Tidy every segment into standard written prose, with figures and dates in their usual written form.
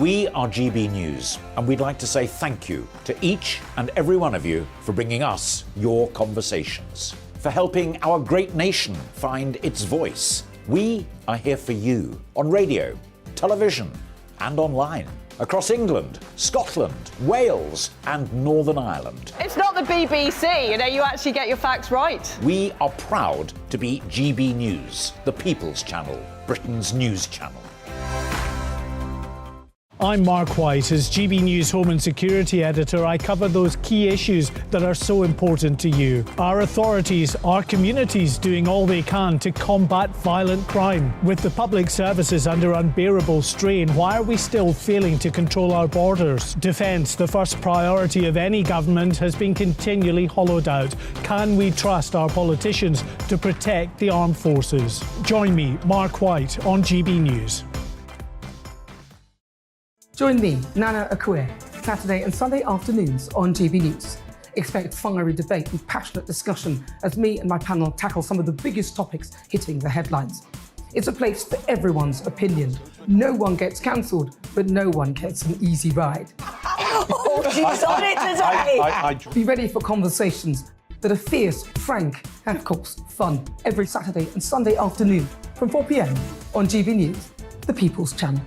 We are GB News, and we'd like to say thank you to each and every one of you for bringing us your conversations, for helping our great nation find its voice. We are here for you on radio, television, and online, across England, Scotland, Wales, and Northern Ireland. It's not the BBC, you actually get your facts right. We are proud to be GB News, the People's Channel, Britain's news channel. I'm Mark White. As GB News Home and Security Editor, I cover those key issues that are so important to you. Our authorities, our communities doing all they can to combat violent crime. With the public services under unbearable strain, why are we still failing to control our borders? Defence, the first priority of any government, has been continually hollowed out. Can we trust our politicians to protect the armed forces? Join me, Mark White, on GB News. Join me, Nana Akue, Saturday and Sunday afternoons on GB News. Expect fiery debate and passionate discussion as me and my panel tackle some of the biggest topics hitting the headlines. It's a place for everyone's opinion. No one gets cancelled, but no one gets an easy ride. Oh, she's on it today! Be ready for conversations that are fierce, frank, and of course, fun. Every Saturday and Sunday afternoon from 4 p.m. on GB News, the People's Channel.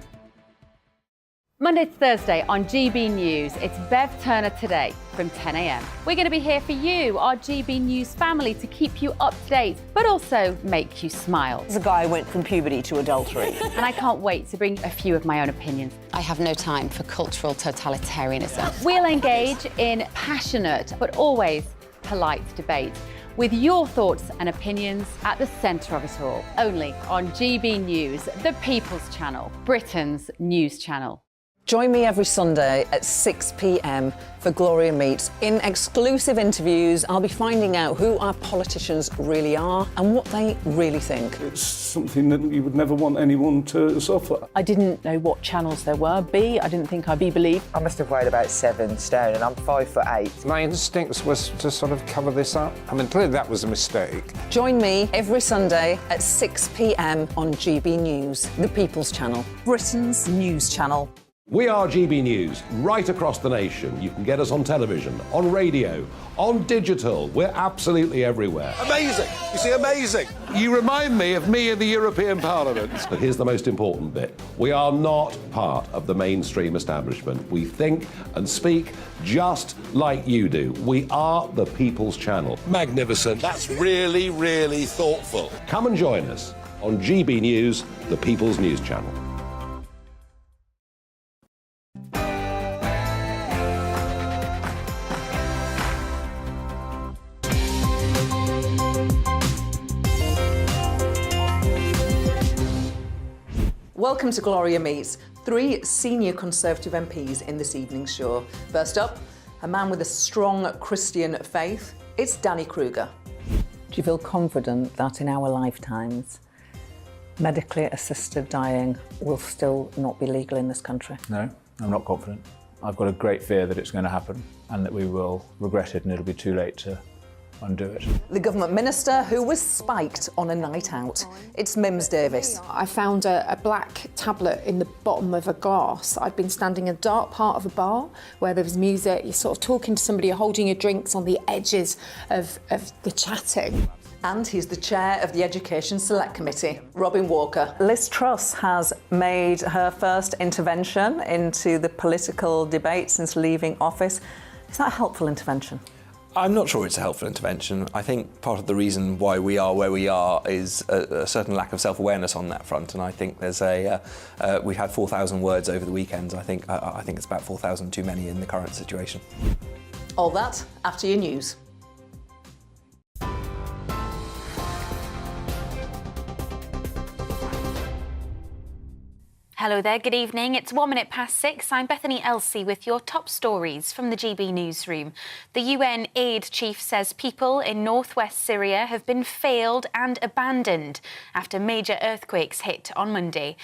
Monday to Thursday on GB News, it's Bev Turner Today from 10 a.m. We're going to be here for you, our GB News family, to keep you up to date, but also make you smile. The guy went from puberty to adultery. And I can't wait to bring a few of my own opinions. I have no time for cultural totalitarianism. We'll engage in passionate, but always polite debate, with your thoughts and opinions at the centre of it all. Only on GB News, the People's Channel, Britain's news channel. Join me every Sunday at 6 p.m. for Gloria Meets. In exclusive interviews, I'll be finding out who our politicians really are and what they really think. It's something that you would never want anyone to suffer. I didn't know what channels there were. B, I didn't think I'd be believed. I must have weighed about 7 stone and I'm 5'8". My instincts was to sort of cover this up. I mean, clearly that was a mistake. Join me every Sunday at 6 p.m. on GB News, the People's Channel, Britain's news channel. We are GB News, right across the nation. You can get us on television, on radio, on digital. We're absolutely everywhere. Amazing! You see, amazing! You remind me of me in the European Parliament. But here's the most important bit. We are not part of the mainstream establishment. We think and speak just like you do. We are the People's Channel. Magnificent. That's really, really thoughtful. Come and join us on GB News, the People's News Channel. Welcome to Gloria Meets, 3 senior Conservative MPs in this evening's show. First up, a man with a strong Christian faith. It's Danny Kruger. Do you feel confident that in our lifetimes, medically assisted dying will still not be legal in this country? No, I'm not confident. I've got a great fear that it's going to happen and that we will regret it and it'll be too late to undo it. The government minister who was spiked on a night out. It's Mims Davis. I found a black tablet in the bottom of a glass. I'd been standing in a dark part of a bar where there was music. You're sort of talking to somebody, you're holding your drinks on the edges of the chatting. And he's the chair of the Education Select Committee, Robin Walker. Liz Truss has made her first intervention into the political debate since leaving office. Is that a helpful intervention? I'm not sure it's a helpful intervention. I think part of the reason why we are where we are is a certain lack of self-awareness on that front, and I think there's we had 4,000 words over the weekend. I think it's about 4,000 too many in the current situation. All that after your news. Hello there, good evening. It's 6:01. I'm Bethany Elsey with your top stories from the GB newsroom. The UN aid chief says people in northwest Syria have been failed and abandoned after major earthquakes hit on Monday.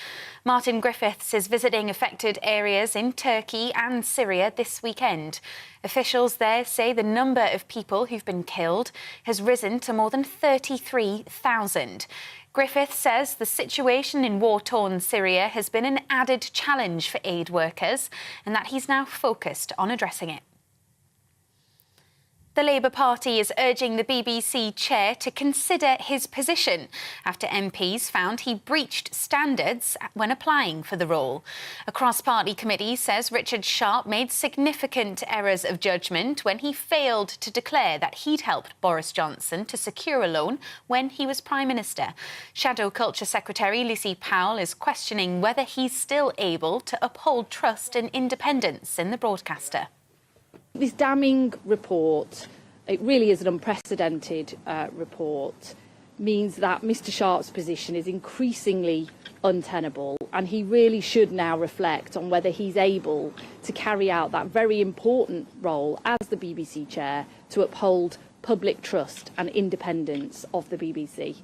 Martin Griffiths is visiting affected areas in Turkey and Syria this weekend. Officials there say the number of people who've been killed has risen to more than 33,000. Griffith says the situation in war-torn Syria has been an added challenge for aid workers and that he's now focused on addressing it. The Labour Party is urging the BBC chair to consider his position after MPs found he breached standards when applying for the role. A cross-party committee says Richard Sharp made significant errors of judgment when he failed to declare that he'd helped Boris Johnson to secure a loan when he was Prime Minister. Shadow Culture Secretary Lucy Powell is questioning whether he's still able to uphold trust and independence in the broadcaster. This damning report, it really is an unprecedented report, means that Mr Sharp's position is increasingly untenable, and he really should now reflect on whether he's able to carry out that very important role as the BBC chair to uphold public trust and independence of the BBC.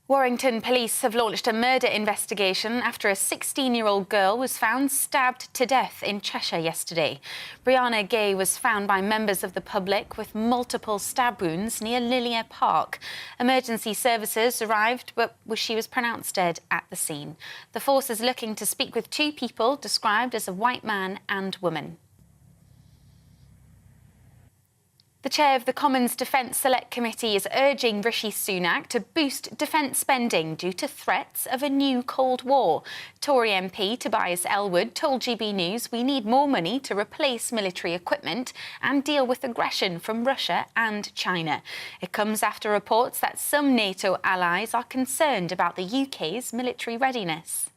Warrington police have launched a murder investigation after a 16-year-old girl was found stabbed to death in Cheshire yesterday. Brianna Gay was found by members of the public with multiple stab wounds near Lilia Park. Emergency services arrived, but she was pronounced dead at the scene. The force is looking to speak with two people described as a white man and woman. The chair of the Commons Defence Select Committee is urging Rishi Sunak to boost defence spending due to threats of a new Cold War. Tory MP Tobias Ellwood told GB News we need more money to replace military equipment and deal with aggression from Russia and China. It comes after reports that some NATO allies are concerned about the UK's military readiness.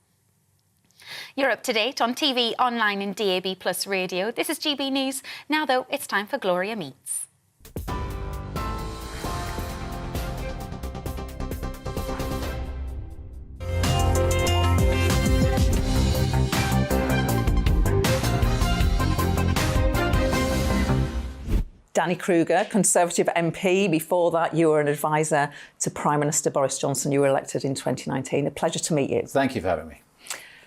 You're up to date on TV, online and DAB+ radio. This is GB News. Now, though, it's time for Gloria Meets. Danny Kruger, Conservative MP. Before that, you were an advisor to Prime Minister Boris Johnson. You were elected in 2019. A pleasure to meet you. Thank you for having me.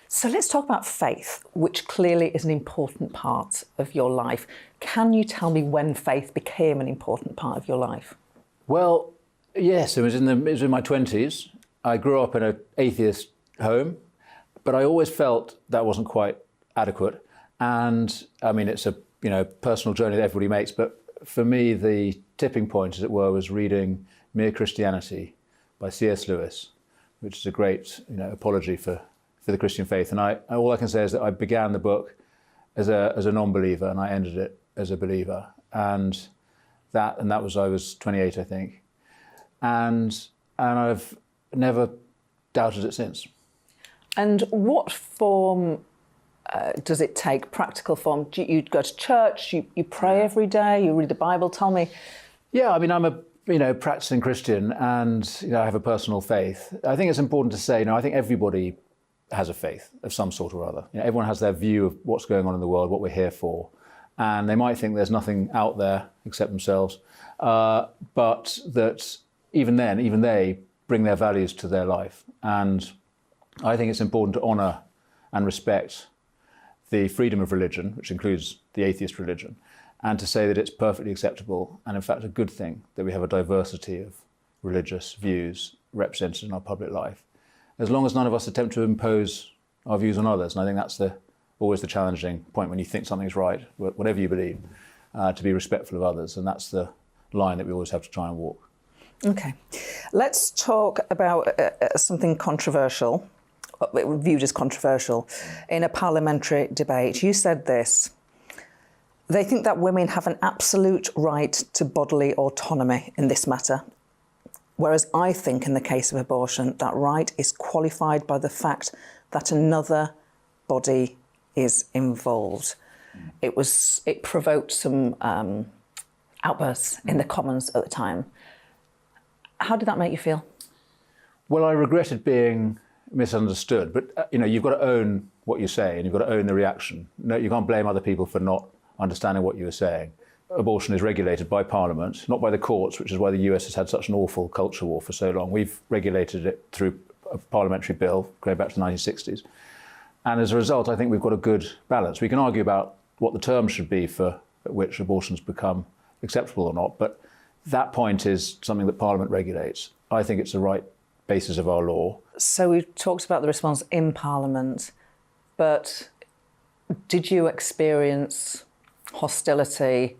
So let's talk about faith, which clearly is an important part of your life. Can you tell me when faith became an important part of your life? Well, yes, it was in my 20s. I grew up in an atheist home, but I always felt that wasn't quite adequate. And I mean, it's a personal journey that everybody makes, but for me, the tipping point, as it were, was reading Mere Christianity by C.S. Lewis, which is a great apology for the Christian faith. And all I can say is that I began the book as a non-believer and I ended it as a believer. And that was, I was 28, I think. And I've never doubted it since. And what form does it take, practical form? Do you go to church, you pray every day, you read the Bible? Tell me. Yeah, I mean, I'm a practicing Christian and I have a personal faith. I think it's important to say, I think everybody has a faith of some sort or other. Everyone has their view of what's going on in the world, what we're here for. And they might think there's nothing out there except themselves. But that even they bring their values to their life. And I think it's important to honour and respect the freedom of religion, which includes the atheist religion, and to say that it's perfectly acceptable and in fact a good thing that we have a diversity of religious views represented in our public life, as long as none of us attempt to impose our views on others. And I think that's always the challenging point when you think something's right, whatever you believe, to be respectful of others. And that's the line that we always have to try and walk. OK. Let's talk about something controversial, viewed as controversial. In a parliamentary debate, you said this: they think that women have an absolute right to bodily autonomy in this matter, whereas I think in the case of abortion, that right is qualified by the fact that another body is involved. It provoked some outbursts in the Commons at the time. How did that make you feel? Well, I regretted being misunderstood, but you've got to own what you say and you've got to own the reaction. No, you can't blame other people for not understanding what you were saying. Abortion is regulated by Parliament, not by the courts, which is why the US has had such an awful culture war for so long. We've regulated it through a parliamentary bill going back to the 1960s. And as a result, I think we've got a good balance. We can argue about what the terms should be for at which abortions become acceptable or not, but that point is something that Parliament regulates. I think it's the right basis of our law. So we've talked about the response in Parliament, but did you experience hostility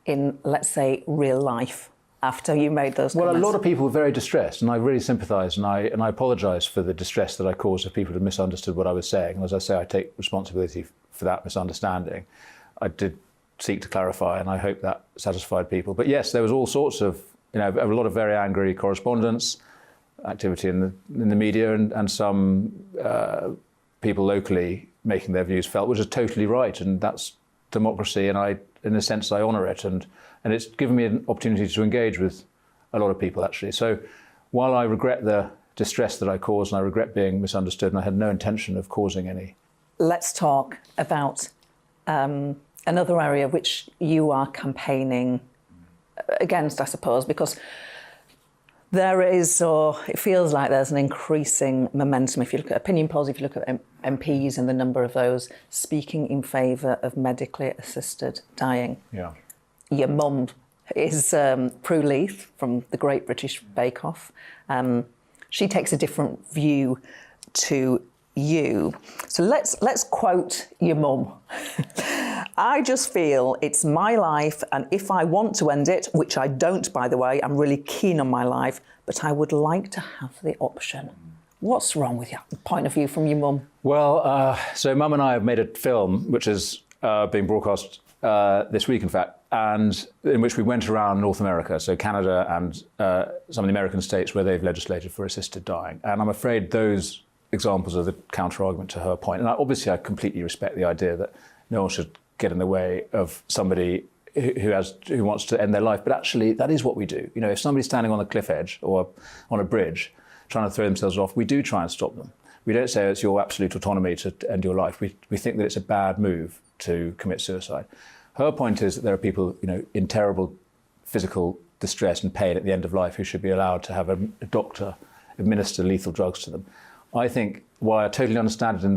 in, let's say, real life after you made those comments? Well, a lot of people were very distressed, and I really sympathise, and I apologise for the distress that I caused if people had misunderstood what I was saying. And as I say, I take responsibility for that misunderstanding. I did seek to clarify, and I hope that satisfied people. But yes, there was all sorts of, a lot of very angry correspondence, activity in the media, and some people locally making their views felt, which is totally right, and that's democracy, and in a sense, I honour it, and it's given me an opportunity to engage with a lot of people, actually. So while I regret the distress that I caused, and I regret being misunderstood, and I had no intention of causing any. Let's talk about another area which you are campaigning against, I suppose, because there is, or it feels like there's an increasing momentum. If you look at opinion polls, if you look at MPs and the number of those speaking in favour of medically assisted dying. Yeah. Your mum is Prue Leith from the Great British Bake Off. She takes a different view to you. So let's quote your mum. I just feel it's my life, and if I want to end it, which I don't, by the way, I'm really keen on my life, but I would like to have the option. What's wrong with your point of view from your mum? Well, so Mum and I have made a film, which is being broadcast this week, in fact, and in which we went around North America, so Canada and some of the American states where they've legislated for assisted dying. And I'm afraid those examples are the counter-argument to her point. And obviously I completely respect the idea that no one should get in the way of somebody who wants to end their life. But actually, that is what we do. If somebody's standing on a cliff edge or on a bridge trying to throw themselves off, we do try and stop them. We don't say it's your absolute autonomy to end your life. We think that it's a bad move to commit suicide. Her point is that there are people, in terrible physical distress and pain at the end of life who should be allowed to have a doctor administer lethal drugs to them. I think, while I totally understand it in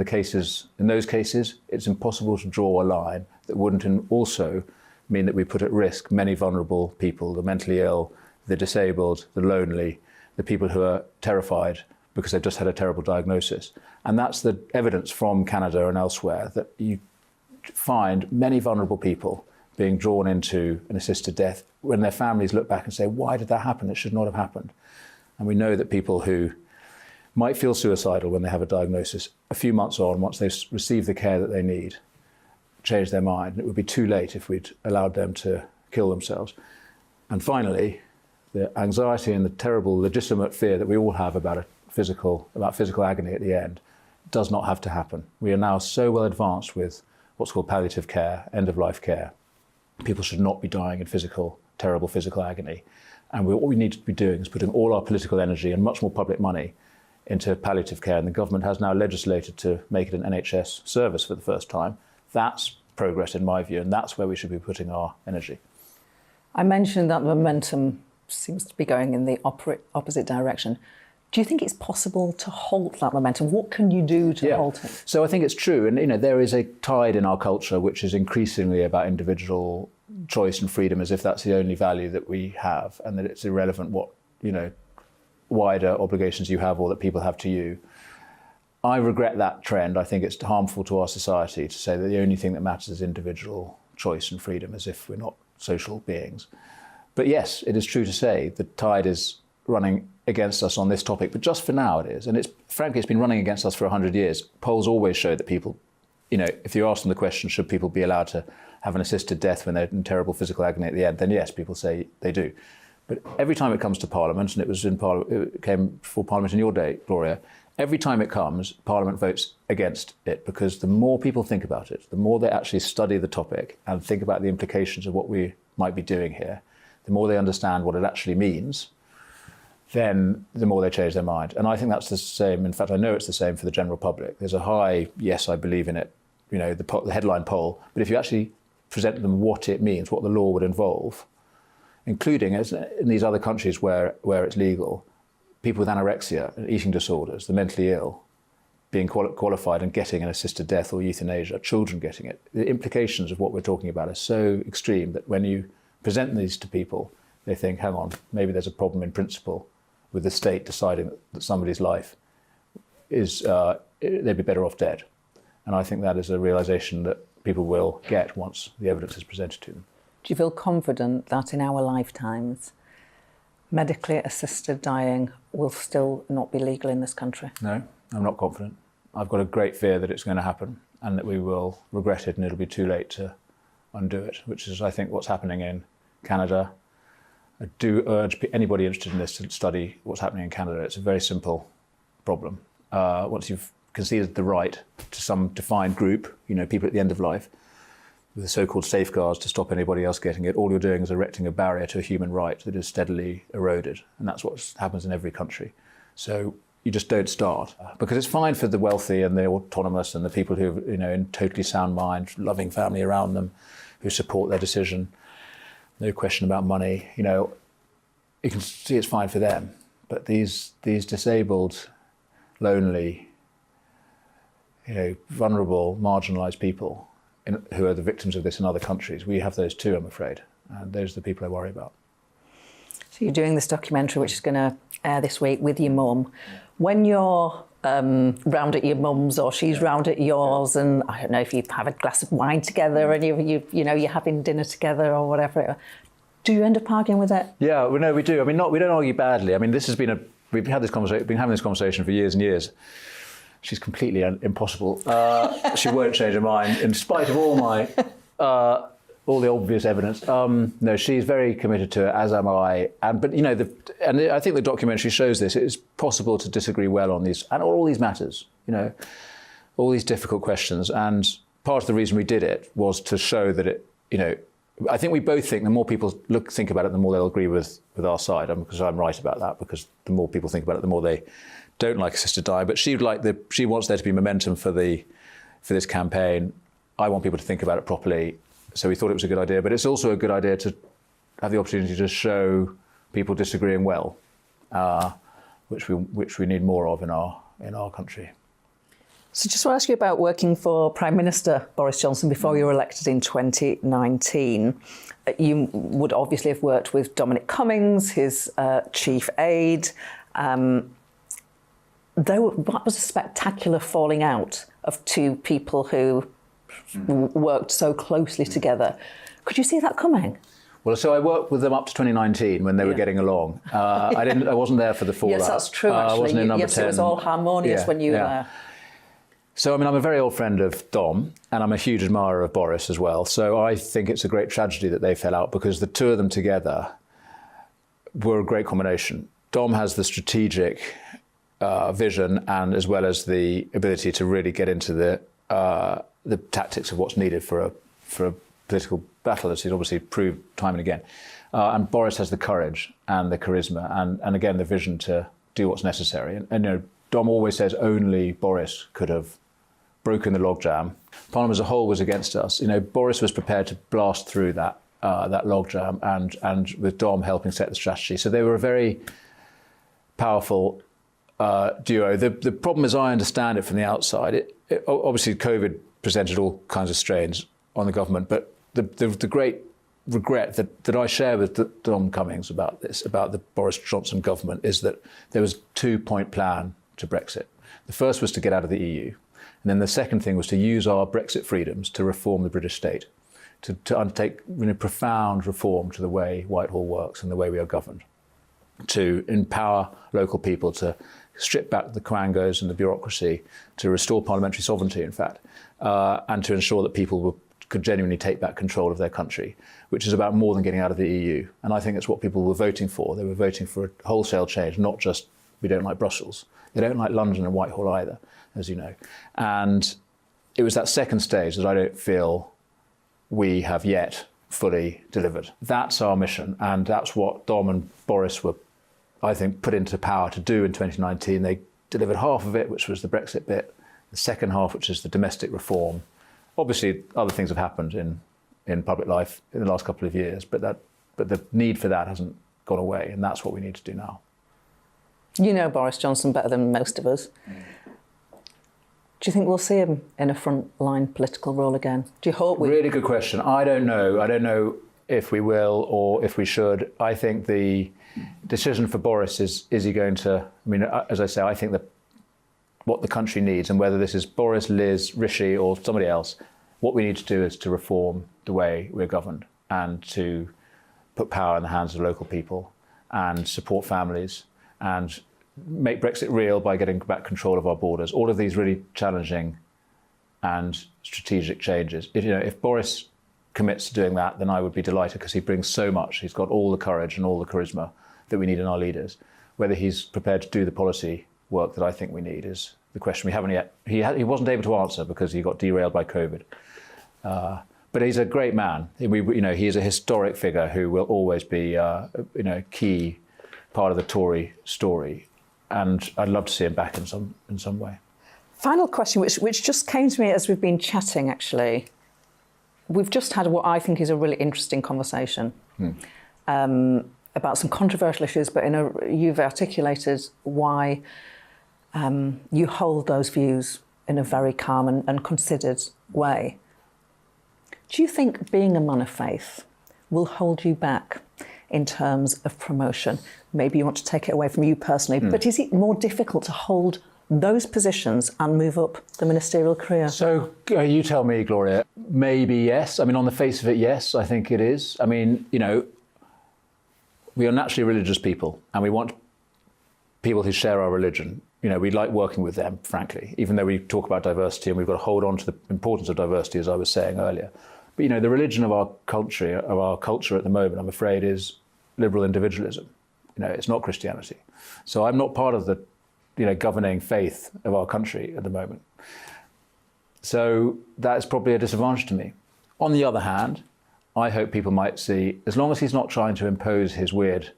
those cases, it's impossible to draw a line that wouldn't also mean that we put at risk many vulnerable people, the mentally ill, the disabled, the lonely, the people who are terrified because they've just had a terrible diagnosis. And that's the evidence from Canada and elsewhere, that you find many vulnerable people being drawn into an assisted death when their families look back and say, why did that happen? It should not have happened. And we know that people who might feel suicidal when they have a diagnosis, a few months on, once they've received the care that they need, change their mind. It would be too late if we'd allowed them to kill themselves. And finally, the anxiety and the terrible legitimate fear that we all have about physical agony at the end does not have to happen. We are now so well advanced with what's called palliative care, end-of-life care. People should not be dying in terrible physical agony. And what we need to be doing is putting all our political energy and much more public money into palliative care, and the government has now legislated to make it an NHS service for the first time. That's progress in my view, and that's where we should be putting our energy. I mentioned that the momentum seems to be going in the opposite direction. Do you think it's possible to halt that momentum? What can you do to halt it? So I think it's true, and there is a tide in our culture which is increasingly about individual choice and freedom, as if that's the only value that we have, and that it's irrelevant what wider obligations you have or that people have to you. I regret that trend. I think it's harmful to our society to say that the only thing that matters is individual choice and freedom, as if we're not social beings. But yes, it is true to say the tide is running against us on this topic, but just for now it is. And frankly, it's been running against us for 100 years. Polls always show that people, if you ask them the question, should people be allowed to have an assisted death when they're in terrible physical agony at the end, then yes, people say they do. But every time it comes to Parliament, and it came before Parliament in your day, Gloria, every time it comes, Parliament votes against it, because the more people think about it, the more they actually study the topic and think about the implications of what we might be doing here, the more they understand what it actually means, then the more they change their mind. And I think that's the same. In fact, I know it's the same for the general public. There's a high, yes, I believe in it, the headline poll. But if you actually present to them what it means, what the law would involve, including as in these other countries where it's legal, people with anorexia and eating disorders, the mentally ill, being qualified and getting an assisted death or euthanasia, children getting it. The implications of what we're talking about are so extreme that when you present these to people, they think, hang on, maybe there's a problem in principle with the state deciding that somebody's life is, they'd be better off dead. And I think that is a realisation that people will get once the evidence is presented to them. Do you feel confident that in our lifetimes, medically assisted dying will still not be legal in this country? No, I'm not confident. I've got a great fear that it's going to happen and that we will regret it and it'll be too late to undo it, which is, I think, what's happening in Canada. I do urge anybody interested in this to study what's happening in Canada. It's a very simple problem. Once you've conceded the right to some defined group, people at the end of life, with the so-called safeguards to stop anybody else getting it, all you're doing is erecting a barrier to a human right that is steadily eroded. And that's what happens in every country. So you just don't start. Because it's fine for the wealthy and the autonomous and the people who are, in totally sound mind, loving family around them, who support their decision. No question about money. You can see it's fine for them. But these disabled, lonely, vulnerable, marginalised people who are the victims of this in other countries, we have those too, I'm afraid. And those are the people I worry about. So you're doing this documentary, which is going to air this week, with your mum. When you're round at your mum's or she's round at yours, and I don't know if you have a glass of wine together and you're having dinner together or whatever, do you end up arguing with it? Yeah, well, no, we do. I mean, we don't argue badly. I mean, this has been we've been having this conversation for years and years. She's completely impossible. She won't change her mind, in spite of all my all the obvious evidence. No, she's very committed to it, as am I. But I think the documentary shows this. It is possible to disagree well on these and all these matters. All these difficult questions. And part of the reason we did it was to show that it. I think we both think the more people think about it, the more they'll agree with our side. Because I'm right about that. Because the more people think about it, the more they don't like assisted dying. But she wants there to be momentum for this campaign. I want people to think about it properly. So we thought it was a good idea. But it's also a good idea to have the opportunity to show people disagreeing well, which we need more of in our country. So just want to ask you about working for Prime Minister Boris Johnson before you were elected in 2019. You would obviously have worked with Dominic Cummings, his chief aide. That was a spectacular falling out of two people who worked so closely together. Could you see that coming? Well, so I worked with them up to 2019 when they were getting along. I wasn't there for the fallout. Yes, that's true, actually. I wasn't in number 10. It was all harmonious when you were there. So, I'm a very old friend of Dom, and I'm a huge admirer of Boris as well. So I think it's a great tragedy that they fell out, because the two of them together were a great combination. Dom has the strategic vision, and as well as the ability to really get into the tactics of what's needed for a political battle, as he's obviously proved time and again. And Boris has the courage and the charisma and again, the vision to do what's necessary. And Dom always says only Boris could have broken the logjam. Parliament as a whole was against us. Boris was prepared to blast through that logjam, and with Dom helping set the strategy. So they were a very powerful duo. The problem, as I understand it from the outside, obviously COVID presented all kinds of strains on the government, but the great regret that I share with Dom Cummings about the Boris Johnson government, is that there was a 2-point plan to Brexit. The first was to get out of the EU, and then the second thing was to use our Brexit freedoms to reform the British state, to undertake profound reform to the way Whitehall works and the way we are governed, to empower local people, to strip back the quangos and the bureaucracy, to restore parliamentary sovereignty, in fact, and to ensure that people could genuinely take back control of their country, which is about more than getting out of the EU. And I think it's what people were voting for. They were voting for a wholesale change, not just we don't like Brussels. They don't like London and Whitehall either, as you know. And it was that second stage that I don't feel we have yet fully delivered. That's our mission, and that's what Dom and Boris were, I think, put into power to do in 2019. They delivered half of it, which was the Brexit bit, the second half, which is the domestic reform. Obviously, other things have happened in public life in the last couple of years, but the need for that hasn't gone away, and that's what we need to do now. You know Boris Johnson better than most of us. Do you think we'll see him in a frontline political role again? Do you hope we... Really good question. I don't know. if we will or if we should. I think the decision for Boris is he going to, I mean, as I say, I think that what the country needs, and whether this is Boris, Liz, Rishi or somebody else, what we need to do is to reform the way we're governed and to put power in the hands of local people and support families and make Brexit real by getting back control of our borders. All of these really challenging and strategic changes. If Boris commits to doing that, then I would be delighted because he brings so much. He's got all the courage and all the charisma that we need in our leaders. Whether he's prepared to do the policy work that I think we need is the question we haven't yet. He wasn't able to answer because he got derailed by COVID. But he's a great man. He is a historic figure who will always be a key part of the Tory story. And I'd love to see him back in some way. Final question, which just came to me as we've been chatting, actually. We've just had what I think is a really interesting conversation about some controversial issues, but you've articulated why you hold those views in a very calm and considered way. Do you think being a man of faith will hold you back in terms of promotion? Maybe you want to take it away from you personally, but is it more difficult to hold those positions and move up the ministerial career? So you tell me, Gloria. Maybe yes. I mean, on the face of it, yes, I think it is. I mean, we are naturally religious people and we want people who share our religion. We like working with them, frankly, even though we talk about diversity and we've got to hold on to the importance of diversity, as I was saying earlier. But, the religion of our culture at the moment, I'm afraid, is liberal individualism. It's not Christianity. So I'm not part of the, governing faith of our country at the moment. So that's probably a disadvantage to me. On the other hand, I hope people might see, as long as he's not trying to impose his weird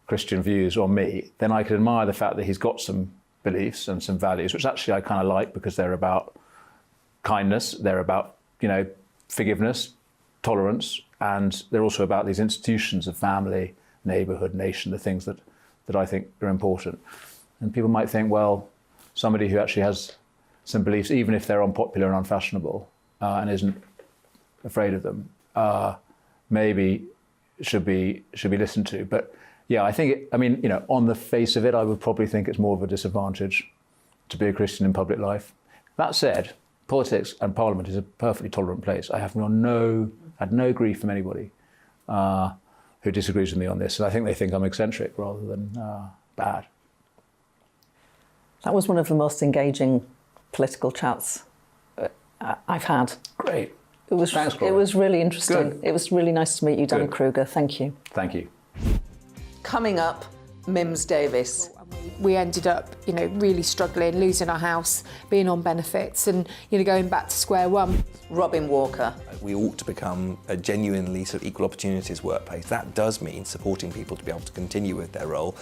Christian views on me, then I can admire the fact that he's got some beliefs and some values, which actually I kind of like because they're about kindness, they're about, forgiveness, tolerance, and they're also about these institutions of family, neighbourhood, nation, the things that I think are important. And people might think, well, somebody who actually has some beliefs, even if they're unpopular and unfashionable, and isn't afraid of them, maybe should be listened to. But yeah, I think, on the face of it, I would probably think it's more of a disadvantage to be a Christian in public life. That said, politics and Parliament is a perfectly tolerant place. I have had no grief from anybody who disagrees with me on this. And I think they think I'm eccentric rather than bad. That was one of the most engaging political chats I've had. Great. Thanks, Gloria. It was really interesting. Good. It was really nice to meet you, Danny Kruger. Thank you. Thank you. Coming up, Mims Davis. We ended up, really struggling, losing our house, being on benefits and, going back to square one. Robin Walker. We ought to become a genuinely sort of equal opportunities workplace. That does mean supporting people to be able to continue with their role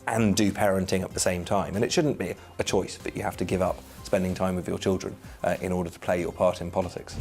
and do parenting at the same time. And it shouldn't be a choice that you have to give up spending time with your children in order to play your part in politics.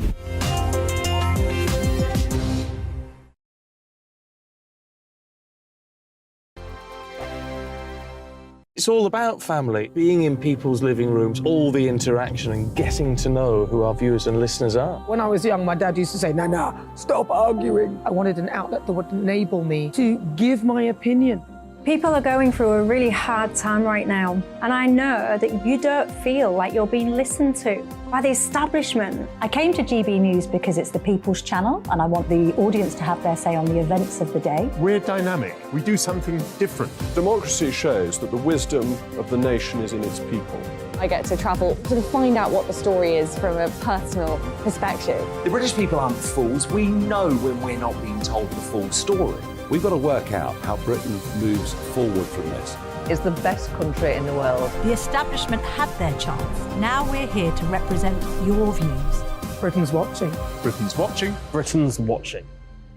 It's all about family, being in people's living rooms, all the interaction and getting to know who our viewers and listeners are. When I was young, my dad used to say, "Nah, stop arguing." I wanted an outlet that would enable me to give my opinion. People are going through a really hard time right now, and I know that you don't feel like you're being listened to by the establishment. I came to GB News because it's the People's Channel, and I want the audience to have their say on the events of the day. We're dynamic. We do something different. Democracy shows that the wisdom of the nation is in its people. I get to travel to find out what the story is from a personal perspective. The British people aren't fools. We know when we're not being told the full story. We've got to work out how Britain moves forward from this. Is the best country in the world. The establishment had their chance. Now we're here to represent your views. Britain's watching. Britain's watching. Britain's watching.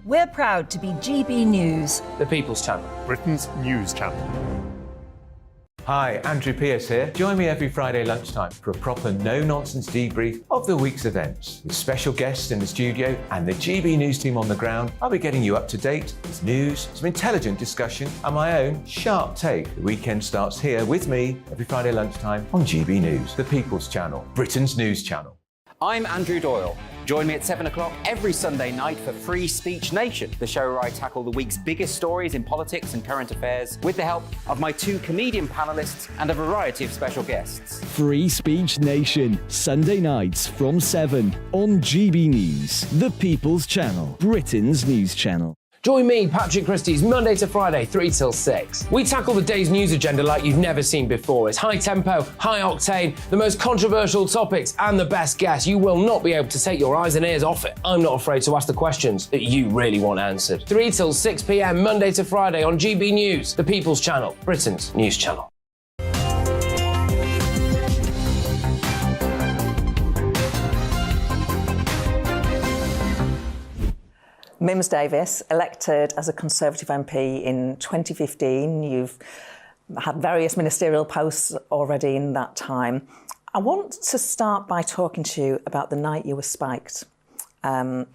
We're proud to be GB News. The People's Channel. Britain's news channel. Hi, Andrew Pierce here. Join me every Friday lunchtime for a proper no-nonsense debrief of the week's events. With special guests in the studio and the GB News team on the ground, I'll be getting you up to date with news, some intelligent discussion and my own sharp take. The weekend starts here with me every Friday lunchtime on GB News, the People's Channel, Britain's news channel. I'm Andrew Doyle. Join me at 7 o'clock every Sunday night for Free Speech Nation, the show where I tackle the week's biggest stories in politics and current affairs with the help of my 2 comedian panellists and a variety of special guests. Free Speech Nation, Sunday nights from 7 on GB News, the People's Channel, Britain's news channel. Join me, Patrick Christie's, Monday to Friday, 3 till 6. We tackle the day's news agenda like you've never seen before. It's high tempo, high octane, the most controversial topics and the best guests. You will not be able to take your eyes and ears off it. I'm not afraid to ask the questions that you really want answered. 3 till 6 p.m, Monday to Friday on GB News, the People's Channel, Britain's news channel. Mims Davis, elected as a Conservative MP in 2015. You've had various ministerial posts already in that time. I want to start by talking to you about the night you were spiked. I'm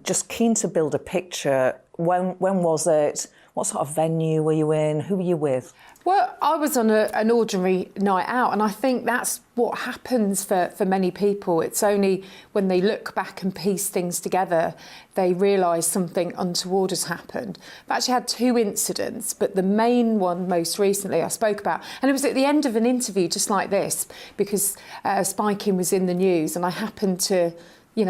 just keen to build a picture. When was it? What sort of venue were you in? Who were you with? Well, I was on an ordinary night out, and I think that's what happens for many people. It's only when they look back and piece things together, they realise something untoward has happened. I've actually had 2 incidents, but the main one most recently I spoke about, and it was at the end of an interview just like this, because spiking was in the news, and I happened to,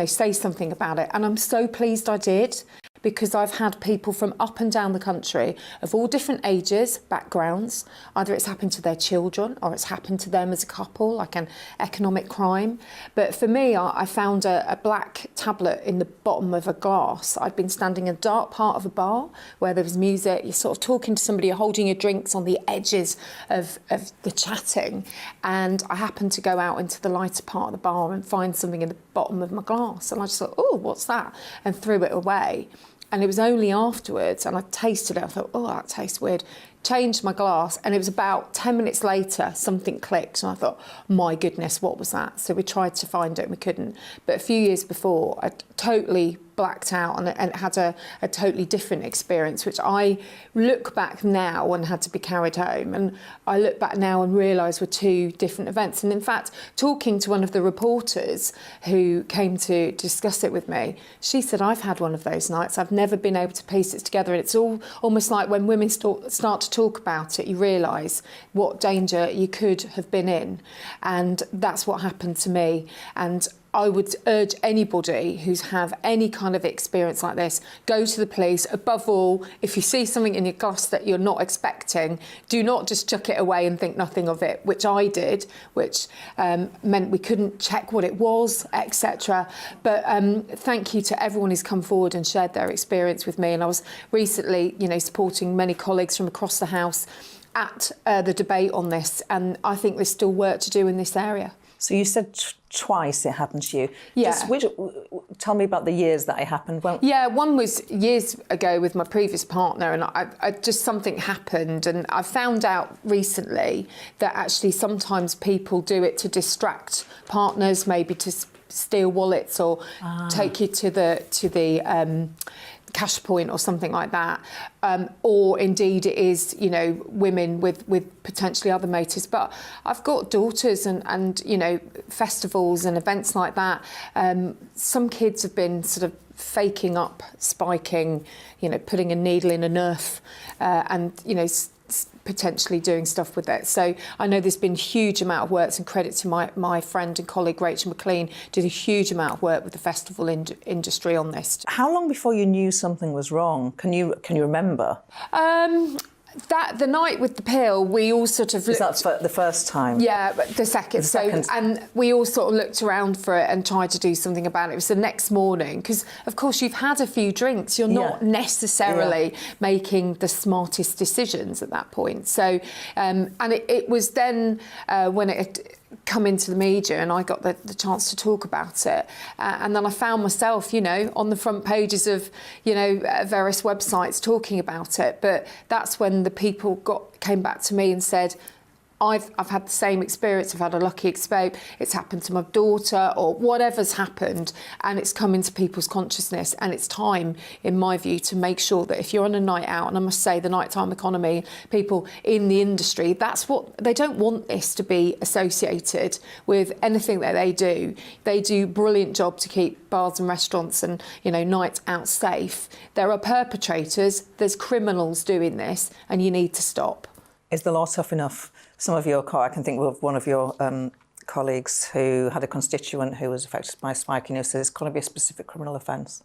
say something about it, and I'm so pleased I did. Because I've had people from up and down the country of all different ages, backgrounds. Either it's happened to their children or it's happened to them as a couple, like an economic crime. But for me, I found a black tablet in the bottom of a glass. I'd been standing in a dark part of a bar where there was music. You're sort of talking to somebody, you're holding your drinks on the edges of the chatting. And I happened to go out into the lighter part of the bar and find something in the bottom of my glass. And I just thought, oh, what's that? And threw it away. And it was only afterwards, and I tasted it, I thought, oh, that tastes weird. Changed my glass, and it was about 10 minutes later, something clicked, and I thought, my goodness, what was that? So we tried to find it, and we couldn't. But a few years before, I totally blacked out and had a totally different experience, which I look back now and had to be carried home. And I look back now and realise were 2 different events. And in fact, talking to one of the reporters who came to discuss it with me, she said, I've had one of those nights. I've never been able to piece it together. And it's almost like when women start to talk about it, you realise what danger you could have been in. And that's what happened to me. And I would urge anybody who's have any kind of experience like this, go to the police. Above all, if you see something in your glass that you're not expecting, do not just chuck it away and think nothing of it, which I did, which meant we couldn't check what it was, etc. But thank you to everyone who's come forward and shared their experience with me. And I was recently, supporting many colleagues from across the House at the debate on this. And I think there's still work to do in this area. So you said twice it happened to you. Yeah. Tell me about the years that it happened. Yeah, one was years ago with my previous partner, and I just something happened, and I found out recently that actually sometimes people do it to distract partners, maybe to steal wallets or take you to the cash point or something like that, or indeed it is women with potentially other motives. But I've got daughters and festivals and events like that. Some kids have been sort of faking up spiking, putting a needle in a nerve, and potentially doing stuff with it. So I know there's been a huge amount of work, and credit to my friend and colleague Rachel McLean, did a huge amount of work with the festival industry on this. How long before you knew something was wrong? Can you remember? The night with the pill, we all sort of looked... Is that the first time? Yeah, but the second. And we all sort of looked around for it and tried to do something about it. It was the next morning, because, of course, you've had a few drinks. You're not necessarily making the smartest decisions at that point. So, and it was then when it had come into the media and I got the chance to talk about it. And then I found myself, on the front pages of, various websites talking about it. But that's when the people came back to me and said, I've had the same experience. I've had a lucky escape. It's happened to my daughter, or whatever's happened, and it's come into people's consciousness. And it's time, in my view, to make sure that if you're on a night out, and I must say the nighttime economy, people in the industry, that's what they don't want this to be associated with anything that they do. They do a brilliant job to keep bars and restaurants and, you know, nights out safe. There are perpetrators, there's criminals doing this, and you need to stop. Is the law tough enough? Some of your, I can think of one of your colleagues who had a constituent who was affected by spiking news, says it's got to be a specific criminal offence.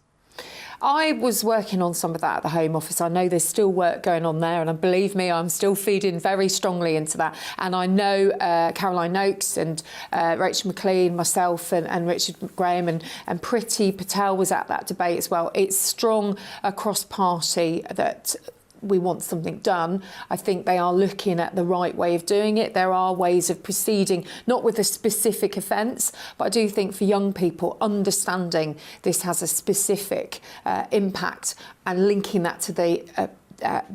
I was working on some of that at the Home Office. I know there's still work going on there, and believe me, I'm still feeding very strongly into that. And I know Caroline Oakes and Rachel McLean, myself and Richard Graham and Priti Patel was at that debate as well. It's strong across party that we want something done. I think they are looking at the right way of doing it. There are ways of proceeding, not with a specific offence, but I do think for young people, understanding this has a specific impact and linking that to the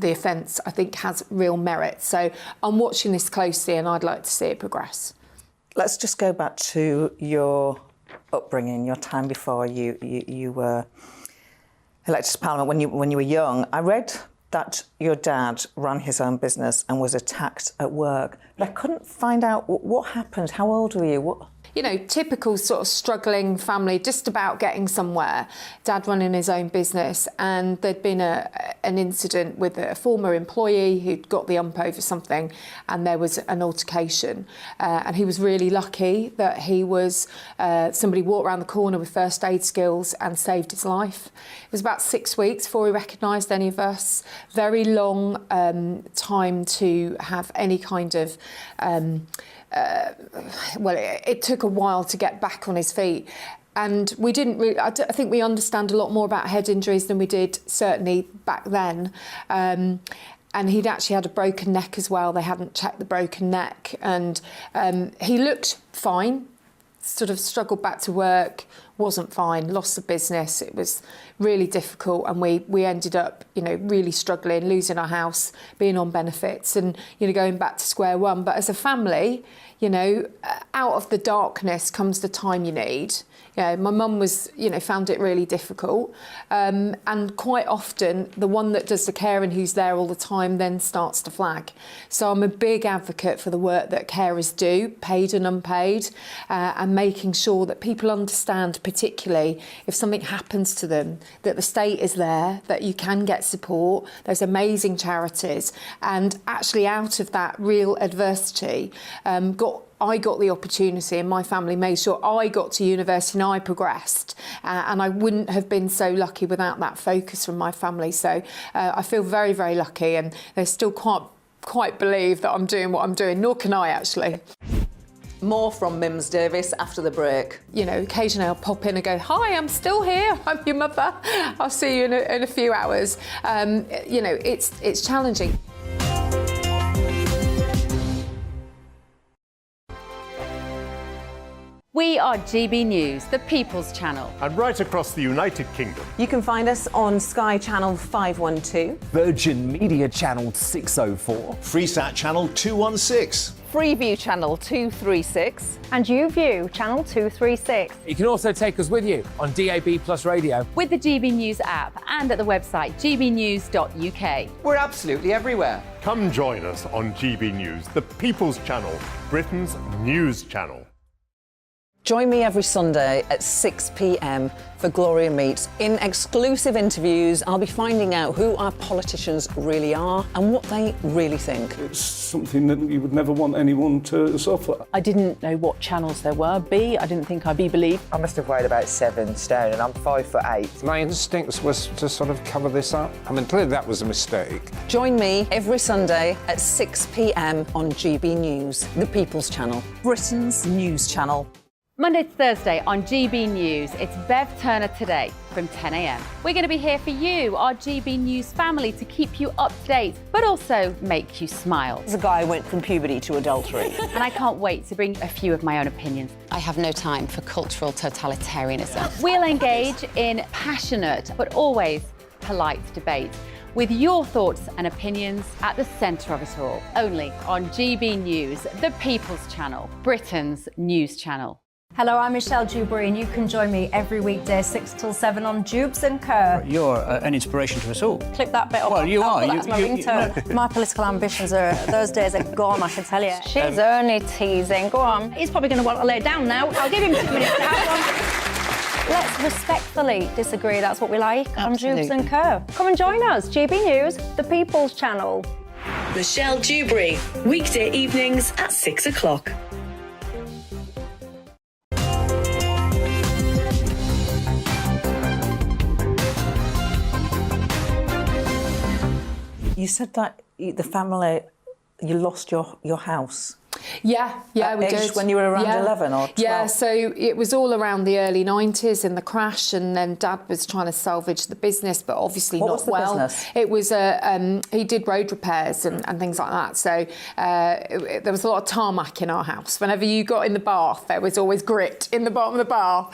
offence, I think has real merit. So I'm watching this closely, and I'd like to see it progress. Let's just go back to your upbringing, your time before you were elected to Parliament when you were young. I read that your dad ran his own business and was attacked at work. But I couldn't find out what happened. How old were you? You know, typical sort of struggling family, just about getting somewhere. Dad running his own business, and there'd been an incident with a former employee who'd got the ump over something, and there was an altercation. And he was really lucky that he was somebody walked around the corner with first aid skills and saved his life. It was about 6 weeks before he recognised any of us. Very long time to have any kind of it took a while to get back on his feet, and we didn't really, I think we understand a lot more about head injuries than we did certainly back then. And he'd actually had a broken neck as well. They hadn't checked the broken neck, and he looked fine, sort of struggled back to work, wasn't fine, lost the business. It was really difficult, and we ended up, you know, really struggling, losing our house, being on benefits, and, you know, going back to square one. But as a family, you know, out of the darkness comes the time you need. You know, my mum was, you know, found it really difficult. And quite often, the one that does the caring, who's there all the time, then starts to flag. So I'm a big advocate for the work that carers do, paid and unpaid, and making sure that people understand, particularly if something happens to them, that the state is there, that you can get support. There's amazing charities. And actually out of that real adversity, I got the opportunity, and my family made sure I got to university and I progressed. And I wouldn't have been so lucky without that focus from my family. So I feel very, very lucky, and they still can't quite believe that I'm doing what I'm doing, nor can I actually. More from Mims Davis after the break. You know, occasionally I'll pop in and go, "Hi, I'm still here. I'm your mother. I'll see you in a few hours." You know, it's challenging. We are GB News, the People's Channel. And right across the United Kingdom. You can find us on Sky Channel 512. Virgin Media Channel 604. Freesat Channel 216. Freeview Channel 236. And YouView Channel 236. You can also take us with you on DAB Plus Radio. With the GB News app and at the website gbnews.uk. We're absolutely everywhere. Come join us on GB News, the People's Channel, Britain's news channel. Join me every Sunday at 6 p.m. for Gloria Meets. In exclusive interviews, I'll be finding out who our politicians really are and what they really think. It's something that you would never want anyone to suffer. I didn't know what channels there were. I didn't think I'd be believed. I must have weighed about 7 stone, and I'm 5'8". My instincts was to sort of cover this up. I mean, clearly that was a mistake. Join me every Sunday at 6 p.m. on GB News, the People's Channel, Britain's news channel. Monday to Thursday on GB News, it's Bev Turner Today from 10 a.m. We're going to be here for you, our GB News family, to keep you up to date, but also make you smile. There's a guy who went from puberty to adultery. And I can't wait to bring a few of my own opinions. I have no time for cultural totalitarianism. We'll engage in passionate, but always polite debate. with your thoughts and opinions at the centre of it all. Only on GB News, the People's Channel, Britain's news channel. Hello, I'm Michelle Dewberry, and you can join me every weekday 6 till 7 on Jubes and Kerr. You're an inspiration to us all. Clip that bit up. Well, you are. That's my ringtone. My political ambitions those days are gone, I can tell you. She's only teasing. Go on. He's probably going to want to lay down now. I'll give him 2 minutes to have one. Let's respectfully disagree. That's what we like on Jubes and Kerr. Come and join us. GB News, the People's Channel. Michelle Dewberry, weekday evenings at 6 o'clock. You said that the family, you lost your house. Yeah, we did. When you were around 11 or 12? Yeah, so it was all around the early 90s in the crash, and then Dad was trying to salvage the business, but obviously what not was the well. Business? It was he did road repairs and things like that. So there was a lot of tarmac in our house. Whenever you got in the bath, there was always grit in the bottom of the bath.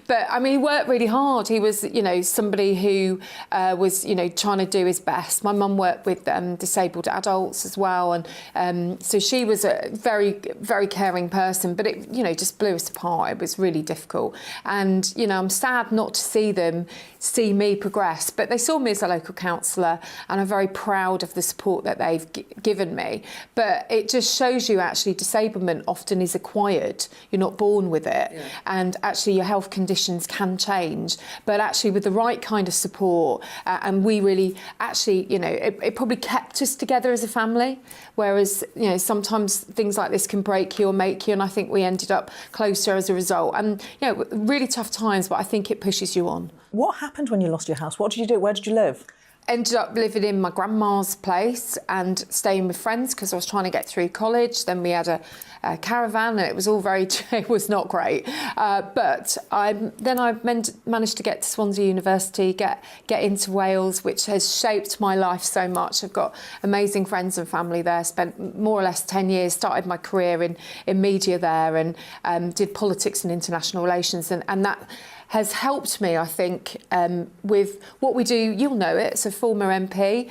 But I mean, he worked really hard. He was, somebody who was, trying to do his best. My mum worked with disabled adults as well, and so she was a very, very caring person, but it, just blew us apart. It was really difficult. And, I'm sad not to see me progress, but they saw me as a local councillor, and I'm very proud of the support that they've given me. But it just shows you actually disablement often is acquired. You're not born with it. Yeah. And actually your health conditions can change, but actually with the right kind of support, and we really actually, it probably kept us together as a family, whereas, sometimes things like this can break you or make you, and I think we ended up closer as a result. And, really tough times, but I think it pushes you on. What happened when you lost your house? What did you do? Where did you live? Ended up living in my grandma's place and staying with friends because I was trying to get through college. Then we had a caravan, and it was all it was not great. But I managed to get to Swansea University, get into Wales, which has shaped my life so much. I've got amazing friends and family there. Spent more or less 10 years, started my career in media there, and did politics and international relations, and that has helped me, I think, with what we do. You'll know it, as a former MP,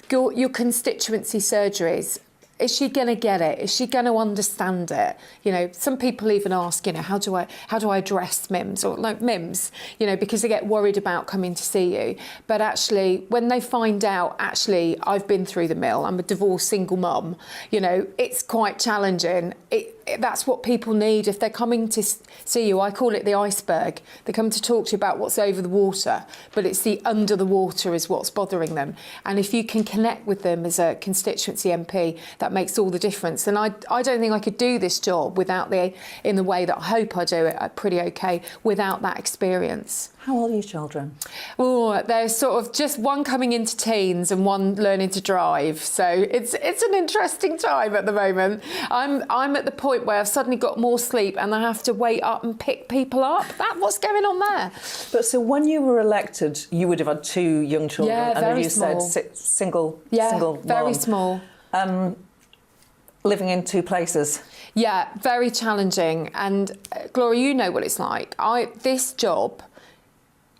your constituency surgeries. Is she going to get it? Is she going to understand it? Some people even ask, how do I address MIMS or like MIMS? Because they get worried about coming to see you. But actually, when they find out, actually, I've been through the mill. I'm a divorced single mum. It's quite challenging. That's what people need if they're coming to see you. I call it the iceberg. They come to talk to you about what's over the water, but it's the under the water is what's bothering them. And if you can connect with them as a constituency MP, that makes all the difference. And I don't think I could do this job in the way that I hope I do it pretty okay, without that experience. How old are your children? Oh, they're sort of just one coming into teens and one learning to drive. So it's an interesting time at the moment. I'm at the point where I've suddenly got more sleep and I have to wait up and pick people up. What's going on there? But so when you were elected, you would have had 2 young children, yeah, and very then you small. said single very mom. small. Living in 2 places. Yeah, very challenging. And Gloria, you know what it's like. This job,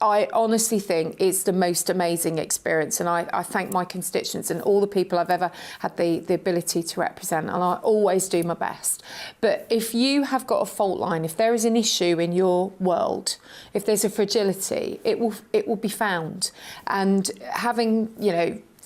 I honestly think it's the most amazing experience, and I thank my constituents and all the people I've ever had the ability to represent, and I always do my best. But if you have got a fault line, if there is an issue in your world, if there's a fragility, it will be found. And having,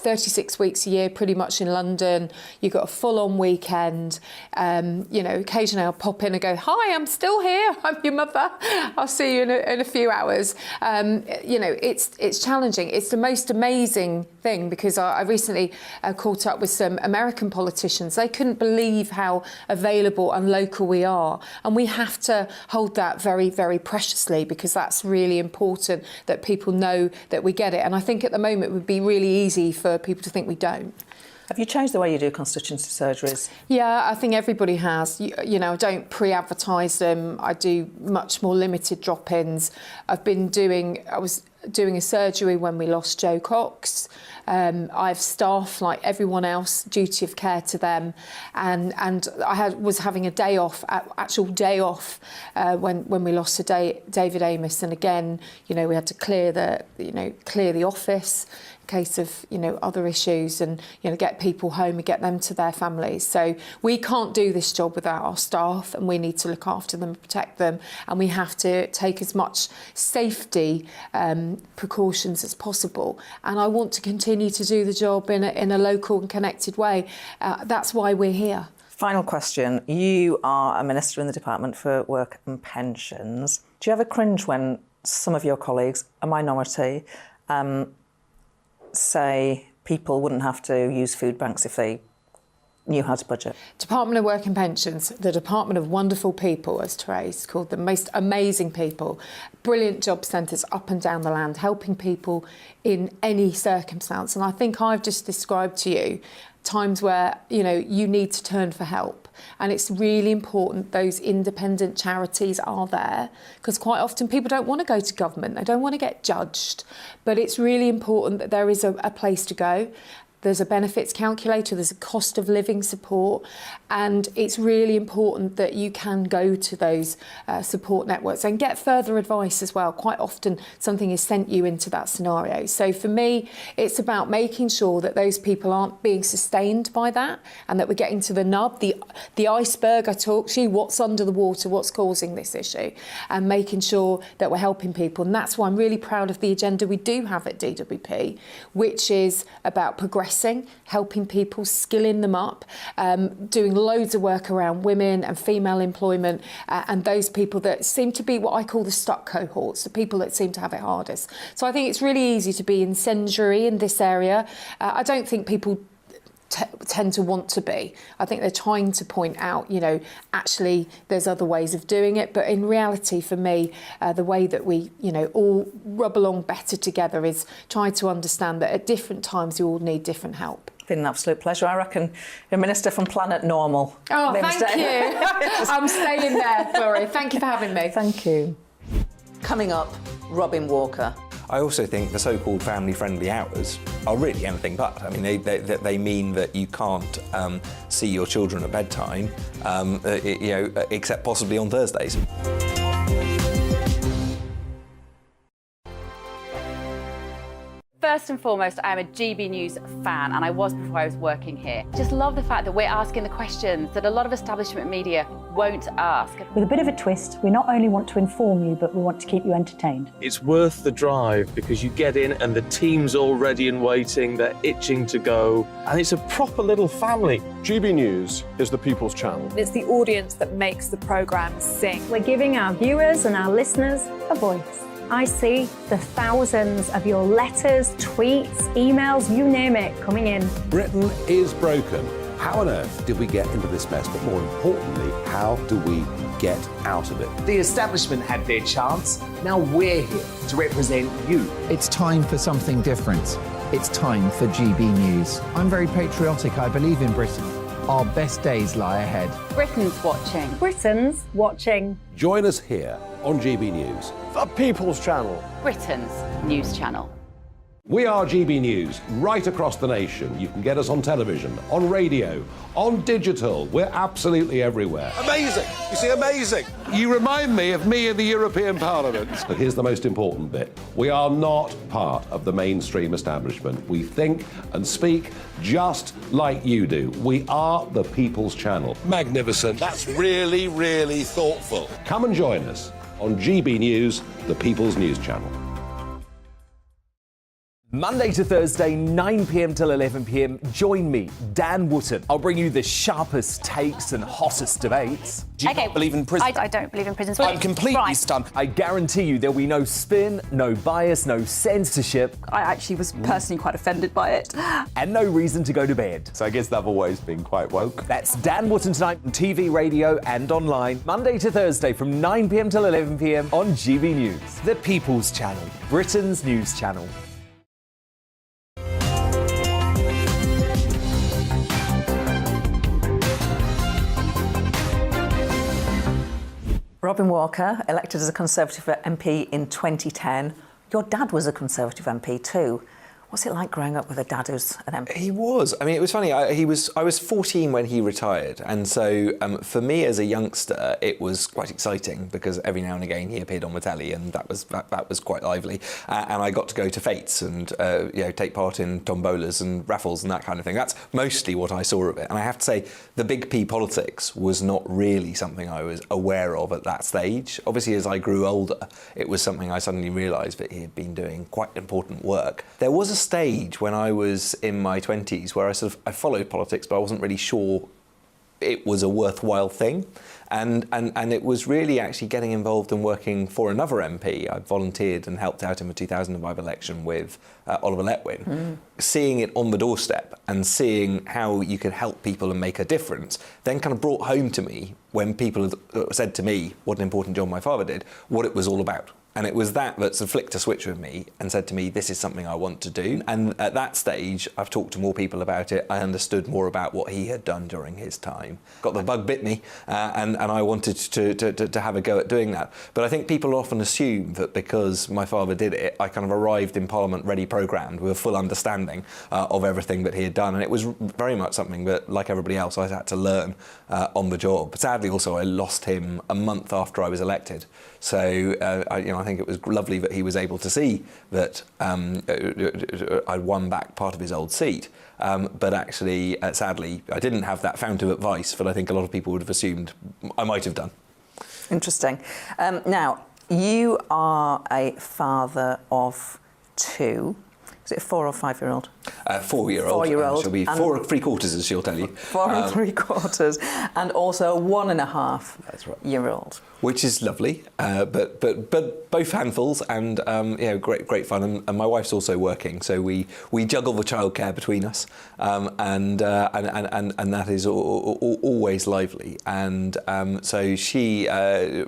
36 weeks a year pretty much in London. You've got a full-on weekend. Occasionally I'll pop in and go, hi, I'm still here. I'm your mother. I'll see you in a few hours. It's challenging. It's the most amazing thing, because I recently caught up with some American politicians. They couldn't believe how available and local we are. And we have to hold that very, very preciously, because that's really important that people know that we get it. And I think at the moment it would be really easy for people to think we don't. Have you changed the way you do constituency surgeries? Yeah, I think everybody has. I don't pre-advertise them. I do much more limited drop-ins. I was doing a surgery when we lost Joe Cox. I have staff like everyone else, duty of care to them, and I was having a day off, actual day off, when we lost David Amos, and again, we had to clear the office, case of, other issues and, get people home and get them to their families. So we can't do this job without our staff, and we need to look after them and protect them, and we have to take as much safety precautions as possible. And I want to continue to do the job in a local and connected way. That's why we're here. Final question. You are a minister in the Department for Work and Pensions. Do you ever cringe when some of your colleagues, a minority, say people wouldn't have to use food banks if they knew how to budget? Department of Work and Pensions, the department of wonderful people, as Therese called them, most amazing people, brilliant job centres up and down the land, helping people in any circumstance. And I think I've just described to you times where, you need to turn for help. And it's really important those independent charities are there, because quite often people don't want to go to government, they don't want to get judged. But it's really important that there is a place to go. There's a benefits calculator, there's a cost of living support, and it's really important that you can go to those support networks and get further advice as well. Quite often something is sent you into that scenario. So for me, it's about making sure that those people aren't being sustained by that, and that we're getting to the nub, the iceberg I talked to you, what's under the water, what's causing this issue, and making sure that we're helping people. And that's why I'm really proud of the agenda we do have at DWP, which is about progressing, helping people, skilling them up, doing loads of work around women and female employment, and those people that seem to be what I call the stuck cohorts, the people that seem to have it hardest. So I think it's really easy to be incendiary in this area. I don't think people tend to want to be. I think they're trying to point out, actually there's other ways of doing it. But in reality, for me, the way that we, all rub along better together is try to understand that at different times you all need different help. It's been an absolute pleasure. I reckon you're a minister from Planet Normal. Oh, thank you. I'm staying there, Gloria. Thank you for having me. Thank you. Coming up, Robin Walker. I also think the so-called family-friendly hours are really anything but. I mean, they mean that you can't see your children at bedtime, except possibly on Thursdays. First and foremost, I am a GB News fan, and I was before I was working here. Just love the fact that we're asking the questions that a lot of establishment media won't ask. With a bit of a twist, we not only want to inform you, but we want to keep you entertained. It's worth the drive because you get in and the team's all ready and waiting, they're itching to go, and it's a proper little family. GB News is the People's Channel. It's the audience that makes the programme sing. We're giving our viewers and our listeners a voice. I see the thousands of your letters, tweets, emails, you name it, coming in. Britain is broken. How on earth did we get into this mess? But more importantly, how do we get out of it? The establishment had their chance. Now we're here to represent you. It's time for something different. It's time for GB News. I'm very patriotic. I believe in Britain. Our best days lie ahead. Britain's watching. Britain's watching. Join us here on GB News. The People's Channel. Britain's news channel. We are GB News, right across the nation. You can get us on television, on radio, on digital. We're absolutely everywhere. Amazing. You see, amazing. You remind me of me in the European Parliament. But here's the most important bit. We are not part of the mainstream establishment. We think and speak just like you do. We are the People's Channel. Magnificent. That's really, really thoughtful. Come and join us on GB News, the People's News Channel. Monday to Thursday, 9 p.m. till 11 p.m. Join me, Dan Wootton. I'll bring you the sharpest takes and hottest debates. Do you not believe in prison? I don't believe in prisons. I'm completely stunned. I guarantee you there'll be no spin, no bias, no censorship. I actually was personally quite offended by it. And no reason to go to bed. So I guess they've always been quite woke. That's Dan Wootton tonight on TV, radio and online. Monday to Thursday from 9 p.m. till 11 p.m. on GB News. The People's Channel, Britain's news channel. Robin Walker, elected as a Conservative MP in 2010. Your dad was a Conservative MP too. What's it like growing up with a dad who's an MP? He was. I mean, it was funny. I was 14 when he retired, and so for me as a youngster, it was quite exciting because every now and again he appeared on the telly, and that was quite lively. And I got to go to fetes and take part in tombolas and raffles and that kind of thing. That's mostly what I saw of it. And I have to say, the big P politics was not really something I was aware of at that stage. Obviously, as I grew older, it was something I suddenly realised that he had been doing quite important work. There was a stage when I was in my 20s where I followed politics, but I wasn't really sure it was a worthwhile thing. And it was really actually getting involved and working for another MP. I volunteered and helped out in the 2005 election with Oliver Letwin. Seeing it on the doorstep and seeing how you could help people and make a difference then kind of brought home to me, when people had said to me what an important job my father did, what it was all about. And it was that sort of flicked a switch with me and said to me, this is something I want to do. And at that stage, I've talked to more people about it. I understood more about what he had done during his time. Got the bug bit me, and I wanted to have a go at doing that. But I think people often assume that because my father did it, I kind of arrived in Parliament ready programmed with a full understanding of everything that he had done. And it was very much something that, like everybody else, I had to learn on the job. Sadly, also, I lost him a month after I was elected. So, I think it was lovely that he was able to see that I'd won back part of his old seat. But actually, sadly, I didn't have that fount of advice that I think a lot of people would have assumed I might have done. Interesting. Now, you are a father of two. Is it a 4 or 5 year old? 4-year-old. 4-year-old. She'll be 4 3/4, as she'll tell you. 4 3/4, and also a 1.5 That's right. year old. Which is lovely, but both handfuls, and great fun. And my wife's also working, so we juggle the childcare between us, and that is always lively. And so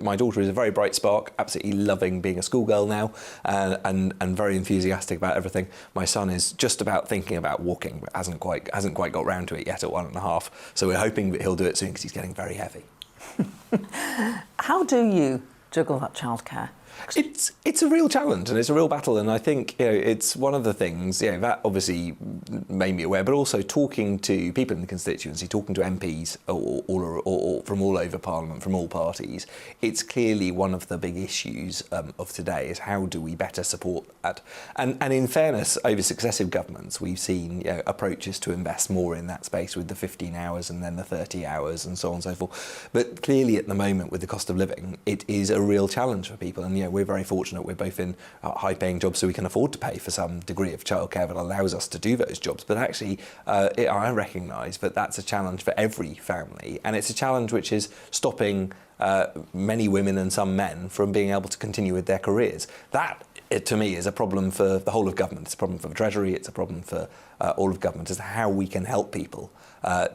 my daughter is a very bright spark, absolutely loving being a schoolgirl now, and very enthusiastic about everything. My son is just about thinking about walking, but hasn't quite got round to it yet at 1.5. So we're hoping that he'll do it soon because he's getting very heavy. How do you juggle that childcare? It's a real challenge and it's a real battle, and I think it's one of the things that obviously made me aware, but also talking to people in the constituency, talking to MPs or from all over Parliament, from all parties. It's clearly one of the big issues of today is how do we better support that? And in fairness, over successive governments, we've seen approaches to invest more in that space with the 15 hours and then the 30 hours and so on and so forth. But clearly at the moment with the cost of living, it is a real challenge for people, and we're very fortunate. We're both in high-paying jobs, so we can afford to pay for some degree of childcare that allows us to do those jobs. But actually, I recognise that that's a challenge for every family, and it's a challenge which is stopping many women and some men from being able to continue with their careers. That, to me, is a problem for the whole of government. It's a problem for the Treasury. It's a problem for all of government as to how we can help people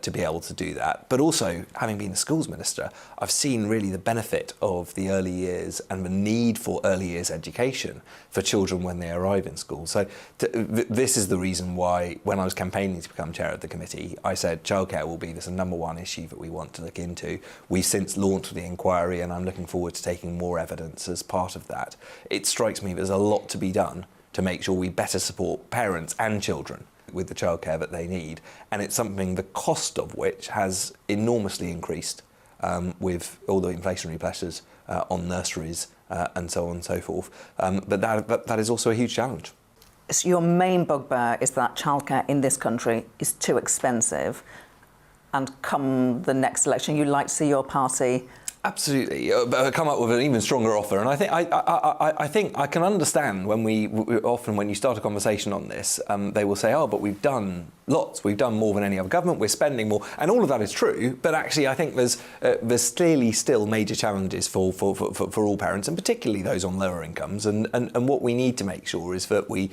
to be able to do that. But also, having been a schools minister, I've seen really the benefit of the early years and the need for early years education for children when they arrive in school. So this is the reason why, when I was campaigning to become chair of the committee, I said childcare will be the number one issue that we want to look into. We've since launched the inquiry, and I'm looking forward to taking more evidence as part of that. It strikes me there's a lot to be done to make sure we better support parents and children with the childcare that they need, and it's something the cost of which has enormously increased with all the inflationary pressures on nurseries and so on and so forth. But that is also a huge challenge. So your main bugbear is that childcare in this country is too expensive, and come the next election, you'd like to see your party absolutely come up with an even stronger offer. And I think I can understand when when you start a conversation on this, they will say, but we've done lots, we've done more than any other government, we're spending more, and all of that is true. But actually, I think there's clearly still major challenges for all parents, and particularly those on lower incomes. And what we need to make sure is that we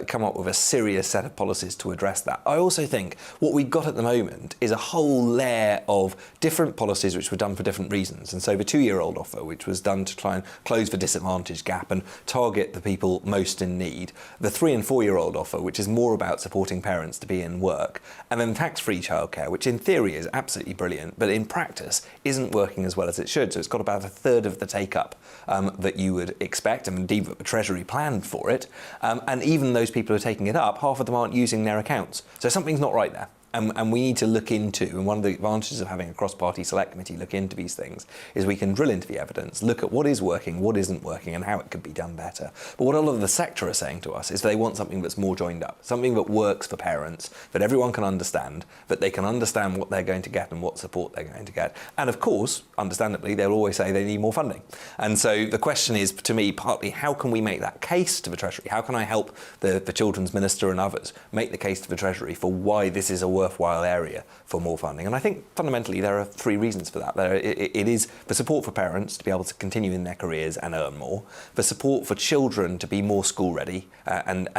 come up with a serious set of policies to address that. I also think what we've got at the moment is a whole layer of different policies which were done for different reasons. £2. And so the 2-year-old offer, which was done to try and close the disadvantage gap and target the people most in need, the 3 and 4-year-old offer, which is more about supporting parents to be in work, and then tax-free childcare, which in theory is absolutely brilliant, but in practice isn't working as well as it should. So it's got about a third of the take-up that you would expect, and indeed the Treasury planned for it. And even those people who are taking it up, half of them aren't using their accounts. So something's not right there. And we need to look into, and one of the advantages of having a cross-party select committee look into these things is we can drill into the evidence, look at what is working, what isn't working, and how it could be done better. But what a lot of the sector are saying to us is they want something that's more joined up, something that works for parents, that everyone can understand, that they can understand what they're going to get and what support they're going to get. And of course, understandably, they'll always say they need more funding. And so the question is, to me, partly, how can we make that case to the Treasury? How can I help the Children's Minister and others make the case to the Treasury for why this is a worthwhile area for more funding? And I think fundamentally there are 3 reasons for that. It is the support for parents to be able to continue in their careers and earn more, the support for children to be more school ready and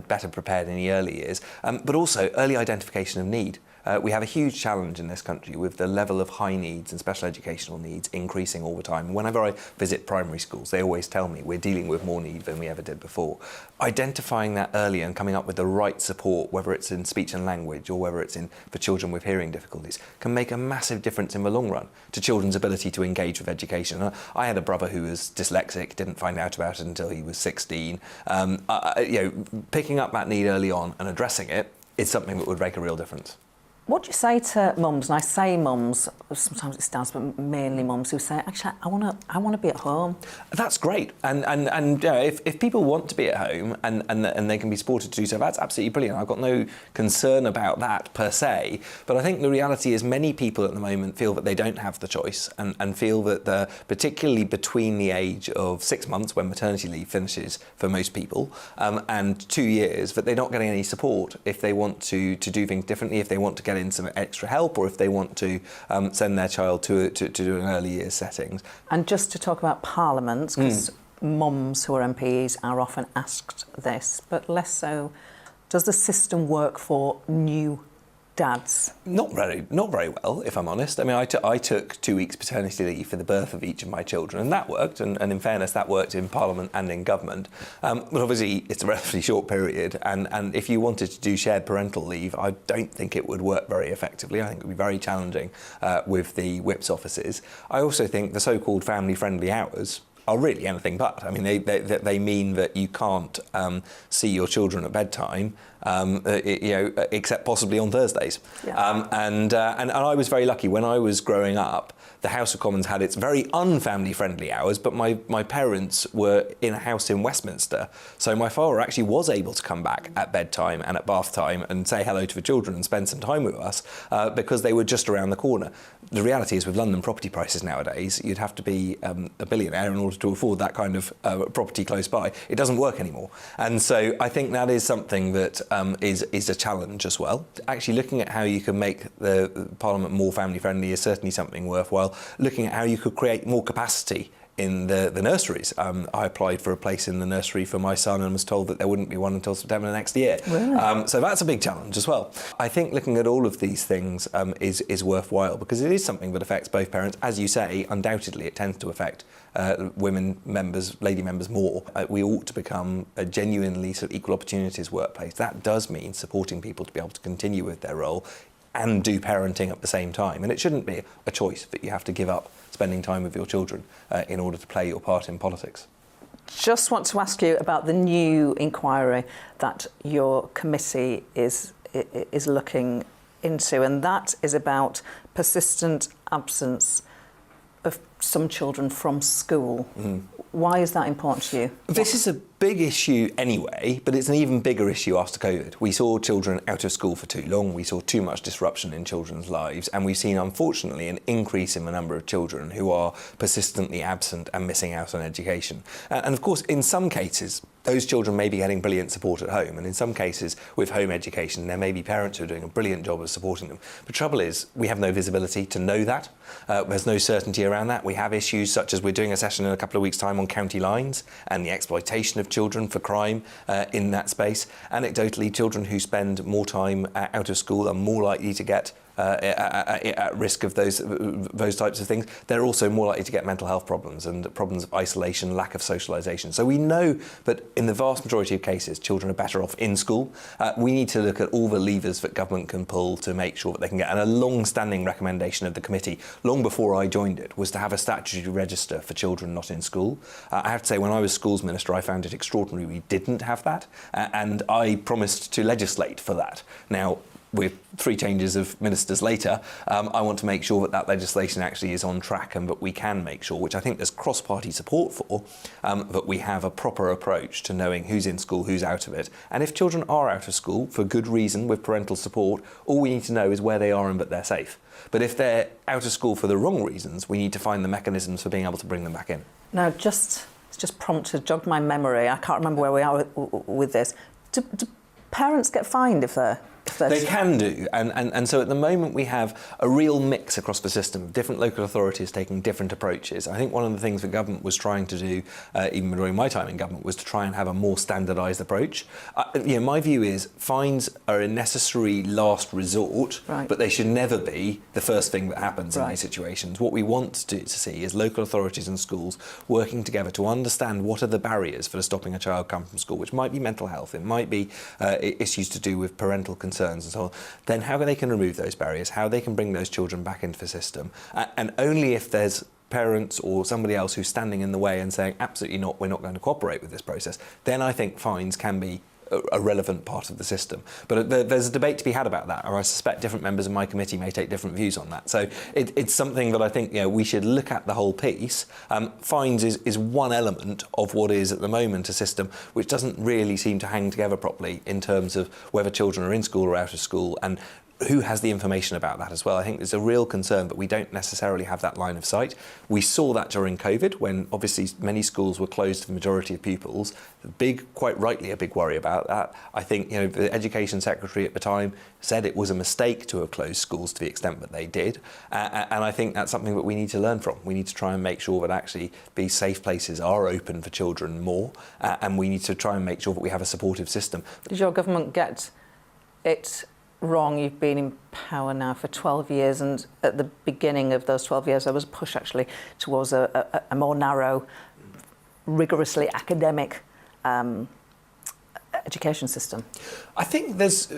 better prepared in the early years, but also early identification of need. We have a huge challenge in this country with the level of high needs and special educational needs increasing all the time. Whenever I visit primary schools, they always tell me we're dealing with more need than we ever did before. Identifying that early and coming up with the right support, whether it's in speech and language or whether it's for children with hearing difficulties, can make a massive difference in the long run to children's ability to engage with education. I had a brother who was dyslexic, didn't find out about it until he was 16. Picking up that need early on and addressing it is something that would make a real difference. What do you say to mums, and I say mums, sometimes it's dads, but mainly mums, who say, actually, I want to be at home? That's great. And if people want to be at home and they can be supported to do so, that's absolutely brilliant. I've got no concern about that per se. But I think the reality is many people at the moment feel that they don't have the choice and feel that particularly between the age of 6 months, when maternity leave finishes for most people, and 2 years, that they're not getting any support if they want to do things differently, if they want to get in some extra help, or if they want to send their child to do an early years settings. And just to talk about Parliament, because mums who are MPs are often asked this, but less so, does the system work for new dads? Not very well, if I'm honest. I mean, I took 2 weeks paternity leave for the birth of each of my children, and that worked. And in fairness, that worked in Parliament and in government. But obviously, it's a relatively short period. And if you wanted to do shared parental leave, I don't think it would work very effectively. I think it would be very challenging with the whips offices. I also think the so-called family-friendly hours are really anything but. I mean, they mean that you can't see your children at bedtime, except possibly on Thursdays. Yeah. And I was very lucky when I was growing up. The House of Commons had its very unfamily-friendly hours, but my parents were in a house in Westminster, so my father actually was able to come back at bedtime and at bath time and say hello to the children and spend some time with us because they were just around the corner. The reality is, with London property prices nowadays, you'd have to be a billionaire in order to afford that kind of property close by. It doesn't work anymore. And so I think that is something that is a challenge as well. Actually looking at how you can make the Parliament more family-friendly is certainly something worthwhile. Looking at how you could create more capacity in the nurseries. I applied for a place in the nursery for my son and was told that there wouldn't be one until September next year. Really? So that's a big challenge as well. I think looking at all of these things is worthwhile because it is something that affects both parents. As you say, undoubtedly it tends to affect lady members more. We ought to become a genuinely sort of equal opportunities workplace. That does mean supporting people to be able to continue with their role and do parenting at the same time. And it shouldn't be a choice that you have to give up spending time with your children in order to play your part in politics. Just want to ask you about the new inquiry that your committee is looking into, and that is about persistent absence of some children from school. Why is that important to you? This is a big issue anyway, but it's an even bigger issue after COVID. We saw children out of school for too long, we saw too much disruption in children's lives, and we've seen, unfortunately, an increase in the number of children who are persistently absent and missing out on education. And of course, in some cases, those children may be getting brilliant support at home, and in some cases, with home education, there may be parents who are doing a brilliant job of supporting them. The trouble is, we have no visibility to know that. There's no certainty around that. We have issues such as we're doing a session in a couple of weeks' time on county lines and the exploitation of children for crime in that space. Anecdotally, children who spend more time out of school are more likely to get at risk of those types of things, they're also more likely to get mental health problems and problems of isolation, lack of socialisation. So we know that in the vast majority of cases, children are better off in school. We need to look at all the levers that government can pull to make sure that they can get. And a long-standing recommendation of the committee, long before I joined it, was to have a statutory register for children not in school. I have to say, when I was schools minister, I found it extraordinary we didn't have that, and I promised to legislate for that. Now, with 3 changes of ministers later, I want to make sure that that legislation actually is on track and that we can make sure, which I think there's cross-party support for, that we have a proper approach to knowing who's in school, who's out of it. And if children are out of school for good reason with parental support, all we need to know is where they are and that they're safe. But if they're out of school for the wrong reasons, we need to find the mechanisms for being able to bring them back in. Now, it's just prompted, jogged my memory. I can't remember where we are with this. Do parents get fined if they're... They can do, and so at the moment we have a real mix across the system of different local authorities taking different approaches. I think one of the things the government was trying to do, even during my time in government, was to try and have a more standardised approach. My view is fines are a necessary last resort, but they should never be the first thing that happens in these situations. What we want to see is local authorities and schools working together to understand what are the barriers for stopping a child come from school, which might be mental health, it might be issues to do with parental concerns and so on. Then how they can remove those barriers, how they can bring those children back into the system, and only if there's parents or somebody else who's standing in the way and saying absolutely not, we're not going to cooperate with this process, then I think fines can be a relevant part of the system. But there's a debate to be had about that, or I suspect different members of my committee may take different views on that. So it's something that I think we should look at the whole piece. Fines is one element of what is at the moment a system which doesn't really seem to hang together properly in terms of whether children are in school or out of school, and who has the information about that as well. I think there's a real concern that we don't necessarily have that line of sight. We saw that during COVID, when obviously many schools were closed to the majority of pupils. Quite rightly, a big worry about that. I think the Education Secretary at the time said it was a mistake to have closed schools to the extent that they did. And I think that's something that we need to learn from. We need to try and make sure that actually these safe places are open for children more, and we need to try and make sure that we have a supportive system. Did your government get it wrong? You've been in power now for 12 years, and at the beginning of those 12 years there was a push actually towards a more narrow, rigorously academic education system. I think there's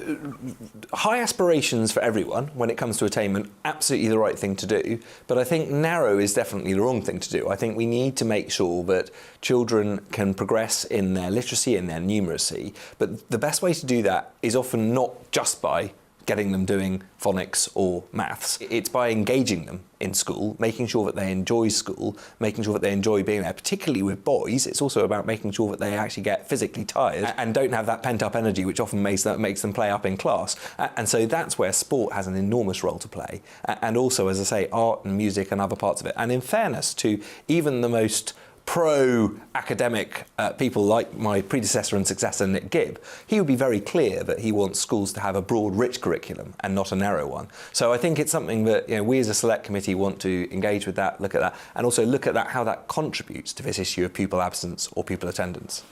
high aspirations for everyone when it comes to attainment, absolutely the right thing to do, but I think narrow is definitely the wrong thing to do. I think we need to make sure that children can progress in their literacy and their numeracy, but the best way to do that is often not just by getting them doing phonics or maths. It's by engaging them in school, making sure that they enjoy school, making sure that they enjoy being there. Particularly with boys, it's also about making sure that they actually get physically tired and don't have that pent-up energy which often makes them play up in class. And so that's where sport has an enormous role to play. And also, as I say, art and music and other parts of it. And in fairness to even the most pro-academic people like my predecessor and successor, Nick Gibb, he would be very clear that he wants schools to have a broad, rich curriculum and not a narrow one. So I think it's something that we as a select committee want to engage with that, look at that, and also look at that, how that contributes to this issue of pupil absence or pupil attendance.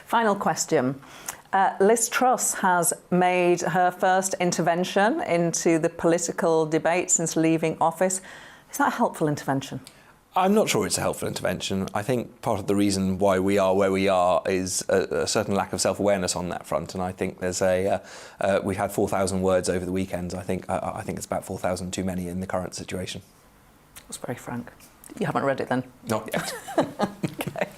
Final question. Liz Truss has made her first intervention into the political debate since leaving office. Is that a helpful intervention? I'm not sure it's a helpful intervention. I think part of the reason why we are where we are is a certain lack of self-awareness on that front, and I think there's we had 4,000 words over the weekend. I think it's about 4,000 too many in the current situation. That's very frank. You haven't read it then? Not yet. Okay.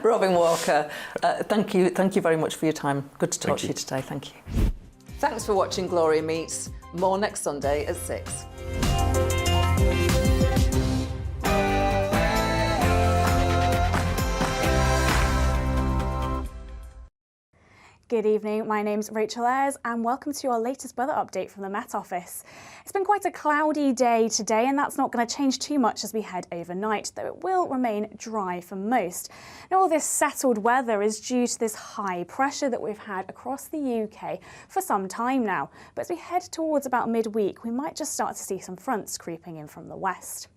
Robin Walker, thank you very much for your time. Good to talk to you today. Thank you. Thanks for watching Gloria Meets. More next Sunday at 6. Good evening, my name's Rachel Ayres and welcome to your latest weather update from the Met Office. It's been quite a cloudy day today and that's not going to change too much as we head overnight, though it will remain dry for most. Now all this settled weather is due to this high pressure that we've had across the UK for some time now, but as we head towards about midweek we might just start to see some fronts creeping in from the west.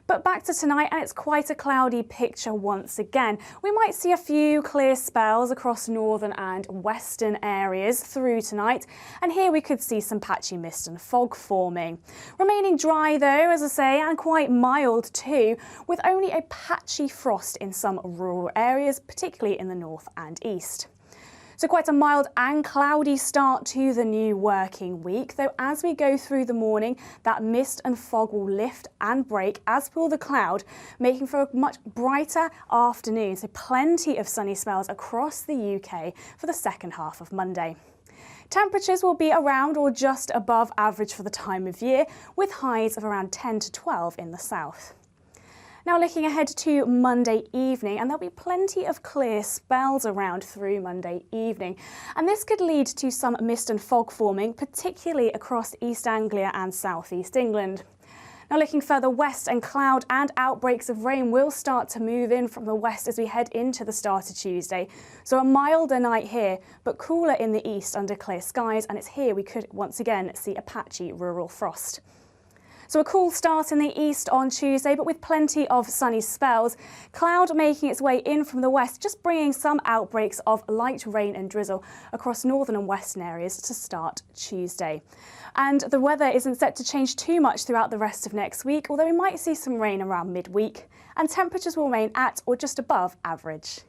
But back to tonight, and it's quite a cloudy picture once again. We might see a few clear spells across northern and western areas through tonight, and here we could see some patchy mist and fog forming. Remaining dry though, as I say, and quite mild too, with only a patchy frost in some rural areas, particularly in the north and east. So quite a mild and cloudy start to the new working week, though as we go through the morning, that mist and fog will lift and break, as will the cloud, making for a much brighter afternoon. So plenty of sunny spells across the UK for the second half of Monday. Temperatures will be around or just above average for the time of year, with highs of around 10 to 12 in the south. Now looking ahead to Monday evening, and there'll be plenty of clear spells around through Monday evening. And this could lead to some mist and fog forming, particularly across East Anglia and South East England. Now looking further west, and cloud and outbreaks of rain will start to move in from the west as we head into the start of Tuesday. So a milder night here, but cooler in the east under clear skies, and it's here we could once again see a patchy rural frost. So a cool start in the east on Tuesday, but with plenty of sunny spells. Cloud making its way in from the west, just bringing some outbreaks of light rain and drizzle across northern and western areas to start Tuesday. And the weather isn't set to change too much throughout the rest of next week, although we might see some rain around midweek, and temperatures will remain at or just above average.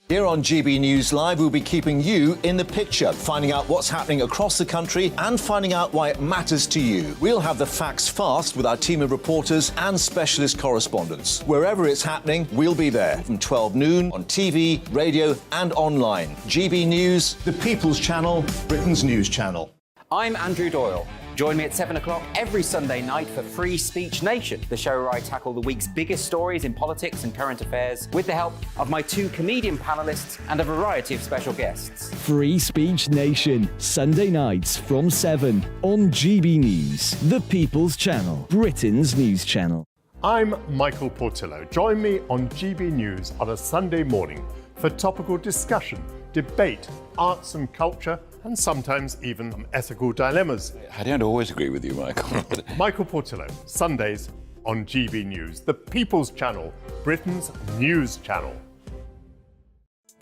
Here on GB News Live, we'll be keeping you in the picture, finding out what's happening across the country and finding out why it matters to you. We'll have the facts fast with our team of reporters and specialist correspondents. Wherever it's happening, we'll be there from 12 noon on TV, radio and online. GB News, the People's Channel, Britain's news channel. I'm Andrew Doyle. Join me at 7 o'clock every Sunday night for Free Speech Nation, the show where I tackle the week's biggest stories in politics and current affairs with the help of my two comedian panellists and a variety of special guests. Free Speech Nation, Sunday nights from 7 on GB News, the People's Channel, Britain's news channel. I'm Michael Portillo. Join me on GB News on a Sunday morning for topical discussion, debate, arts and culture, and sometimes even ethical dilemmas. I don't always agree with you, Michael. Michael Portillo, Sundays on GB News, the People's Channel, Britain's news channel.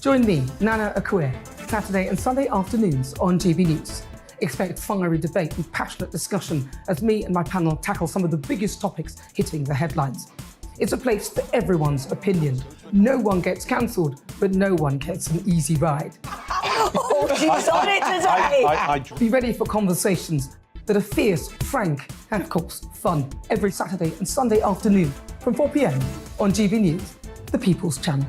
Join me, Nana Akue, Saturday and Sunday afternoons on GB News. Expect fiery debate and passionate discussion as me and my panel tackle some of the biggest topics hitting the headlines. It's a place for everyone's opinion. No one gets cancelled, but no one gets an easy ride. Oh, she's on it today! Be ready for conversations that are fierce, frank, and of course, fun. Every Saturday and Sunday afternoon from 4 p.m. on GB News, the People's Channel.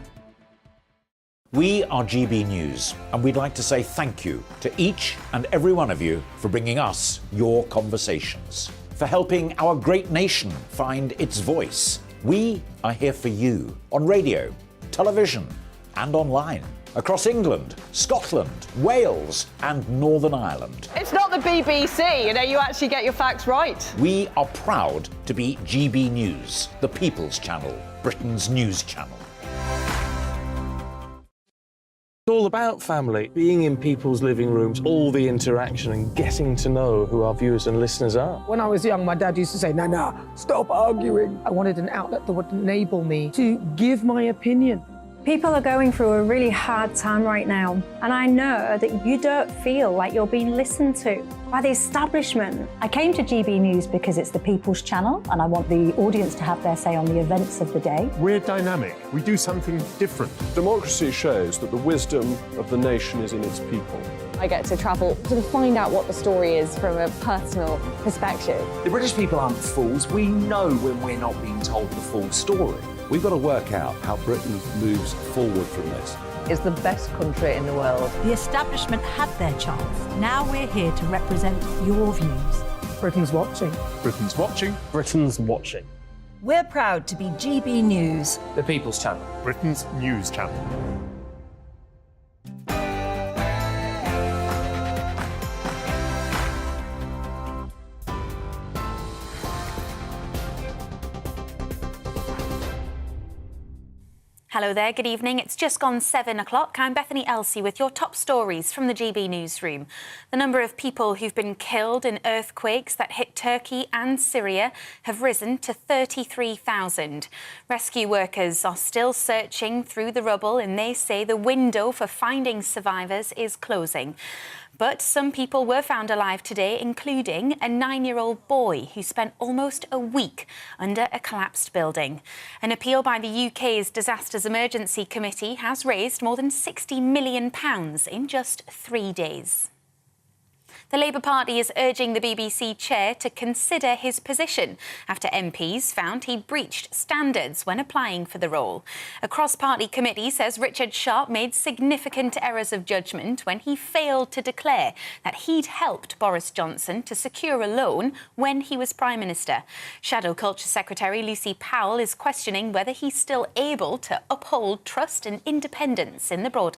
We are GB News, and we'd like to say thank you to each and every one of you for bringing us your conversations, for helping our great nation find its voice. We are here for you on radio, television, and online. Across England, Scotland, Wales, and Northern Ireland. It's not the BBC, you actually get your facts right. We are proud to be GB News, the People's Channel, Britain's news channel. It's all about family, being in people's living rooms, all the interaction and getting to know who our viewers and listeners are. When I was young, my dad used to say, Nana, stop arguing. I wanted an outlet that would enable me to give my opinion. People are going through a really hard time right now, and I know that you don't feel like you're being listened to by the establishment. I came to GB News because it's the People's Channel, and I want the audience to have their say on the events of the day. We're dynamic. We do something different. Democracy shows that the wisdom of the nation is in its people. I get to travel to find out what the story is from a personal perspective. The British people aren't fools. We know when we're not being told the full story. We've got to work out how Britain moves forward from this. It's the best country in the world. The establishment had their chance. Now we're here to represent your views. Britain's watching. Britain's watching. Britain's watching. We're proud to be GB News, The People's Channel, Britain's news channel. Hello there, good evening. It's just gone 7 o'clock. I'm Bethany Elsey with your top stories from the GB newsroom. The number of people who've been killed in earthquakes that hit Turkey and Syria have risen to 33,000. Rescue workers are still searching through the rubble and they say the window for finding survivors is closing. But some people were found alive today, including a 9-year-old boy who spent almost a week under a collapsed building. An appeal by the UK's Disasters Emergency Committee has raised more than £60 million in just 3 days. The Labour Party is urging the BBC chair to consider his position after MPs found he breached standards when applying for the role. A cross-party committee says Richard Sharp made significant errors of judgment when he failed to declare that he'd helped Boris Johnson to secure a loan when he was Prime Minister. Shadow Culture Secretary Lucy Powell is questioning whether he's still able to uphold trust and independence in the broadcast.